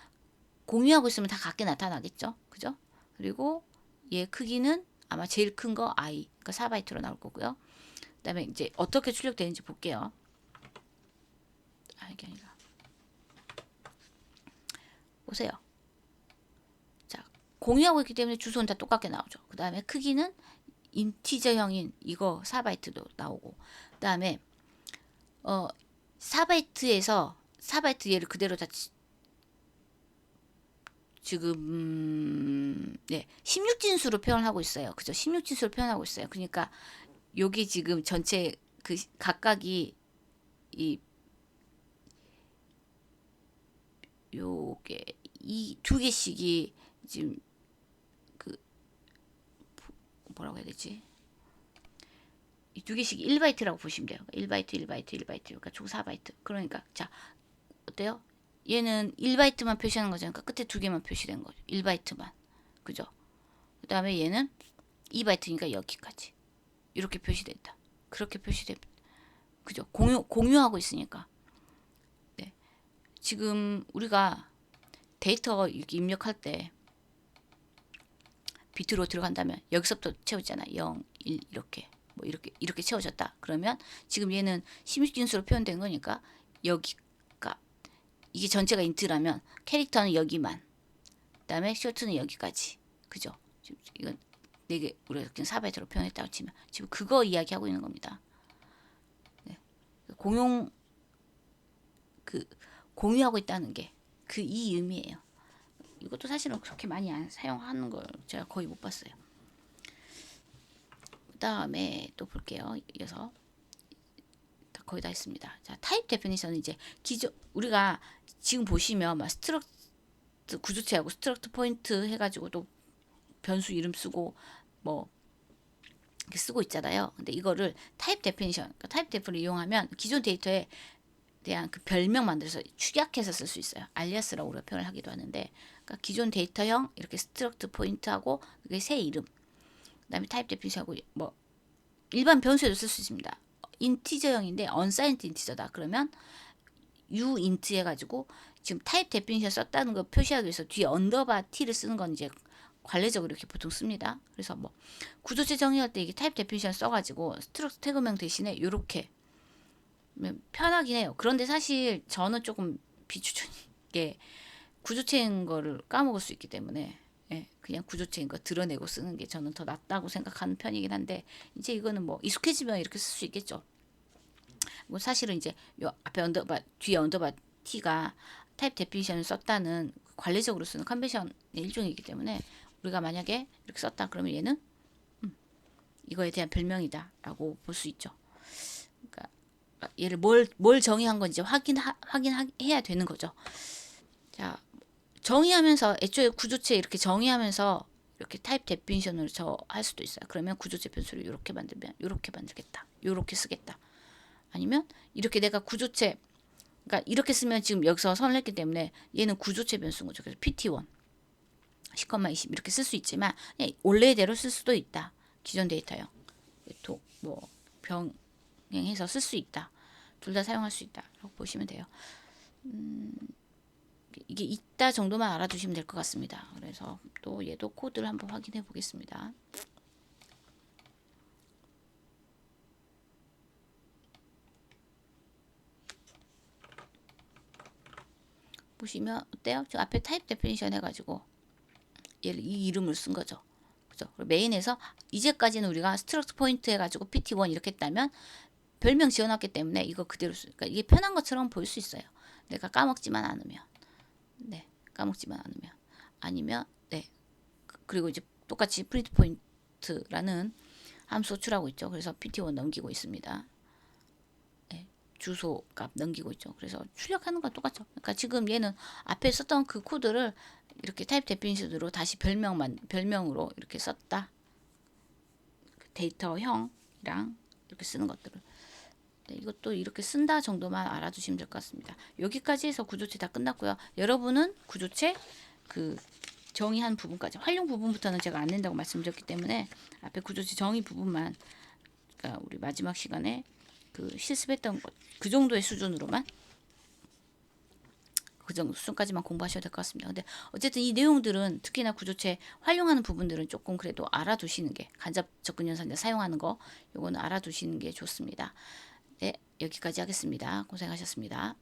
공유하고 있으면 다 같게 나타나겠죠. 그죠? 그리고 얘 크기는 아마 제일 큰 거 i. 그러니까 4바이트로 나올 거고요. 그다음에 이제 어떻게 출력되는지 볼게요. 이게 아니라. 보세요. 자, 공유하고 있기 때문에 주소는 다 똑같게 나오죠. 그다음에 크기는 인티저형인 이거 4바이트도 나오고 그다음에 4바이트에서 4바이트 얘를 그대로 다 지금 네, 16진수로 표현하고 있어요. 그죠? 16진수로 표현하고 있어요. 그러니까 요게 지금 전체 그 각각이 이 요게 이 두 개씩이 지금 그 뭐라고 해야 되지? 이 두 개씩 1바이트라고 보시면 돼요. 1바이트, 1바이트, 1바이트. 그러니까 총 4바이트. 그러니까 자, 어때요? 얘는 1바이트만 표시하는 거죠. 그러니까 끝에 두 개만 표시된 거죠. 1바이트만. 그죠? 그 다음에 얘는 2바이트니까 여기까지. 이렇게 표시됐다. 그렇게 표시됩니다. 그죠? 공유하고 있으니까. 네. 지금 우리가 데이터 입력할 때 비트로 들어간다면 여기서부터 채우잖아. 0, 1 이렇게. 뭐 이렇게 채워졌다. 그러면 지금 얘는 16진수로 표현된 거니까 여기가 이게 전체가 인트라면 캐릭터는 여기만. 그다음에 쇼트는 여기까지. 그죠? 지금 이건 4개 우리가 그냥 4바이트로 표현했다고 치면 지금 그거 이야기하고 있는 겁니다. 네. 공유하고 있다는 게 그 이 의미예요. 이것도 사실은 그렇게 많이 안 사용하는 걸 제가 거의 못 봤어요. 그 다음에 또 볼게요. 이어서 거의 다 했습니다. 자, 타입 데피니션은 이제 우리가 지금 보시면 막 스트럭트 구조체하고 스트럭트 포인트 해가지고 또 변수 이름 쓰고 뭐 이렇게 쓰고 있잖아요. 근데 이거를 타입 데피니션, 그러니까 타입 데프를 이용하면 기존 데이터에 대한 그 별명 만들어서 축약해서 쓸 수 있어요. 알리아스라고 우리가 표현을 하기도 하는데, 그러니까 기존 데이터형 이렇게 스트럭트 포인트하고 그게 새 이름, 그다음에 타입 데피니션하고 뭐 일반 변수에도 쓸 수 있습니다. 인티저형인데 unsigned 인티저다. 그러면 uint 해가지고 지금 타입 데피니션 썼다는 거 표시하기 위해서 뒤에 언더바 t를 쓰는 건 이제 관례적으로 이렇게 보통 씁니다. 그래서 뭐 구조체 정의할 때 이게 타입 데피니션 써가지고 스트럭트 태그명 대신에 이렇게 편하긴 해요. 그런데 사실 저는 조금 비추천인 게 구조체인 거를 까먹을 수 있기 때문에 그냥 구조체인 거 드러내고 쓰는 게 저는 더 낫다고 생각하는 편이긴 한데 이제 이거는 뭐 익숙해지면 이렇게 쓸 수 있겠죠. 뭐 사실은 이제 요 앞에 언더바 뒤에 언더바 t가 타입 데피니션을 썼다는 관례적으로 쓰는 컨벤션의 일종이기 때문에 우리가 만약에 이렇게 썼다 그러면 얘는 이거에 대한 별명이다라고 볼 수 있죠. 그러니까 얘를 뭘 정의한 건지 확인해야 되는 거죠. 자, 정의하면서 애초에 구조체 이렇게 정의하면서 이렇게 타입 데피니션으로 저 할 수도 있어요. 그러면 구조체 변수를 이렇게 만들면 이렇게 만들겠다. 이렇게 쓰겠다. 아니면 이렇게 내가 구조체, 그러니까 이렇게 쓰면 지금 여기서 선을 했기 때문에 얘는 구조체 변수인 거죠. 그래서 PT1 10,20 이렇게 쓸 수 있지만 그냥 원래대로 쓸 수도 있다. 기존 데이터요. 뭐 병행해서 쓸 수 있다. 둘 다 사용할 수 있다. 라고 보시면 돼요. 이게 있다 정도만 알아두시면 될 것 같습니다. 그래서 또 얘도 코드를 한번 확인해 보겠습니다. 보시면 어때요? 저 앞에 타입 데피니션 해가지고 얘를 이 이름을 쓴 거죠. 그죠? 메인에서 이제까지는 우리가 스트럭트 포인트 해가지고 PT1 이렇게 했다면 별명 지어놨기 때문에 이거 그대로 그러니까 이게 편한 것처럼 보일 수 있어요. 내가 까먹지만 않으면, 네, 까먹지만 않으면, 아니면 네, 그리고 이제 똑같이 프린트 포인트라는 함수 호출하고 있죠. 그래서 PT1 넘기고 있습니다. 네, 주소 값 넘기고 있죠. 그래서 출력하는 건 똑같죠. 그러니까 지금 얘는 앞에 썼던 그 코드를 이렇게 타입 데피니션으로 다시 별명으로 이렇게 썼다. 데이터형이랑 이렇게 쓰는 것들을. 네, 이것도 이렇게 쓴다 정도만 알아두시면 될 것 같습니다. 여기까지 해서 구조체 다 끝났고요. 여러분은 구조체 그 정의한 부분까지 활용 부분부터는 제가 안 낸다고 말씀드렸기 때문에 앞에 구조체 정의 부분만, 그러니까 우리 마지막 시간에 그 실습했던 것 그 정도의 수준으로만, 그 정도 수준까지만 공부하셔야 될 것 같습니다. 근데 어쨌든 이 내용들은 특히나 구조체 활용하는 부분들은 조금 그래도 알아두시는 게, 간접 접근 연산자 사용하는 거 요거는 알아두시는 게 좋습니다. 네, 여기까지 하겠습니다. 고생하셨습니다.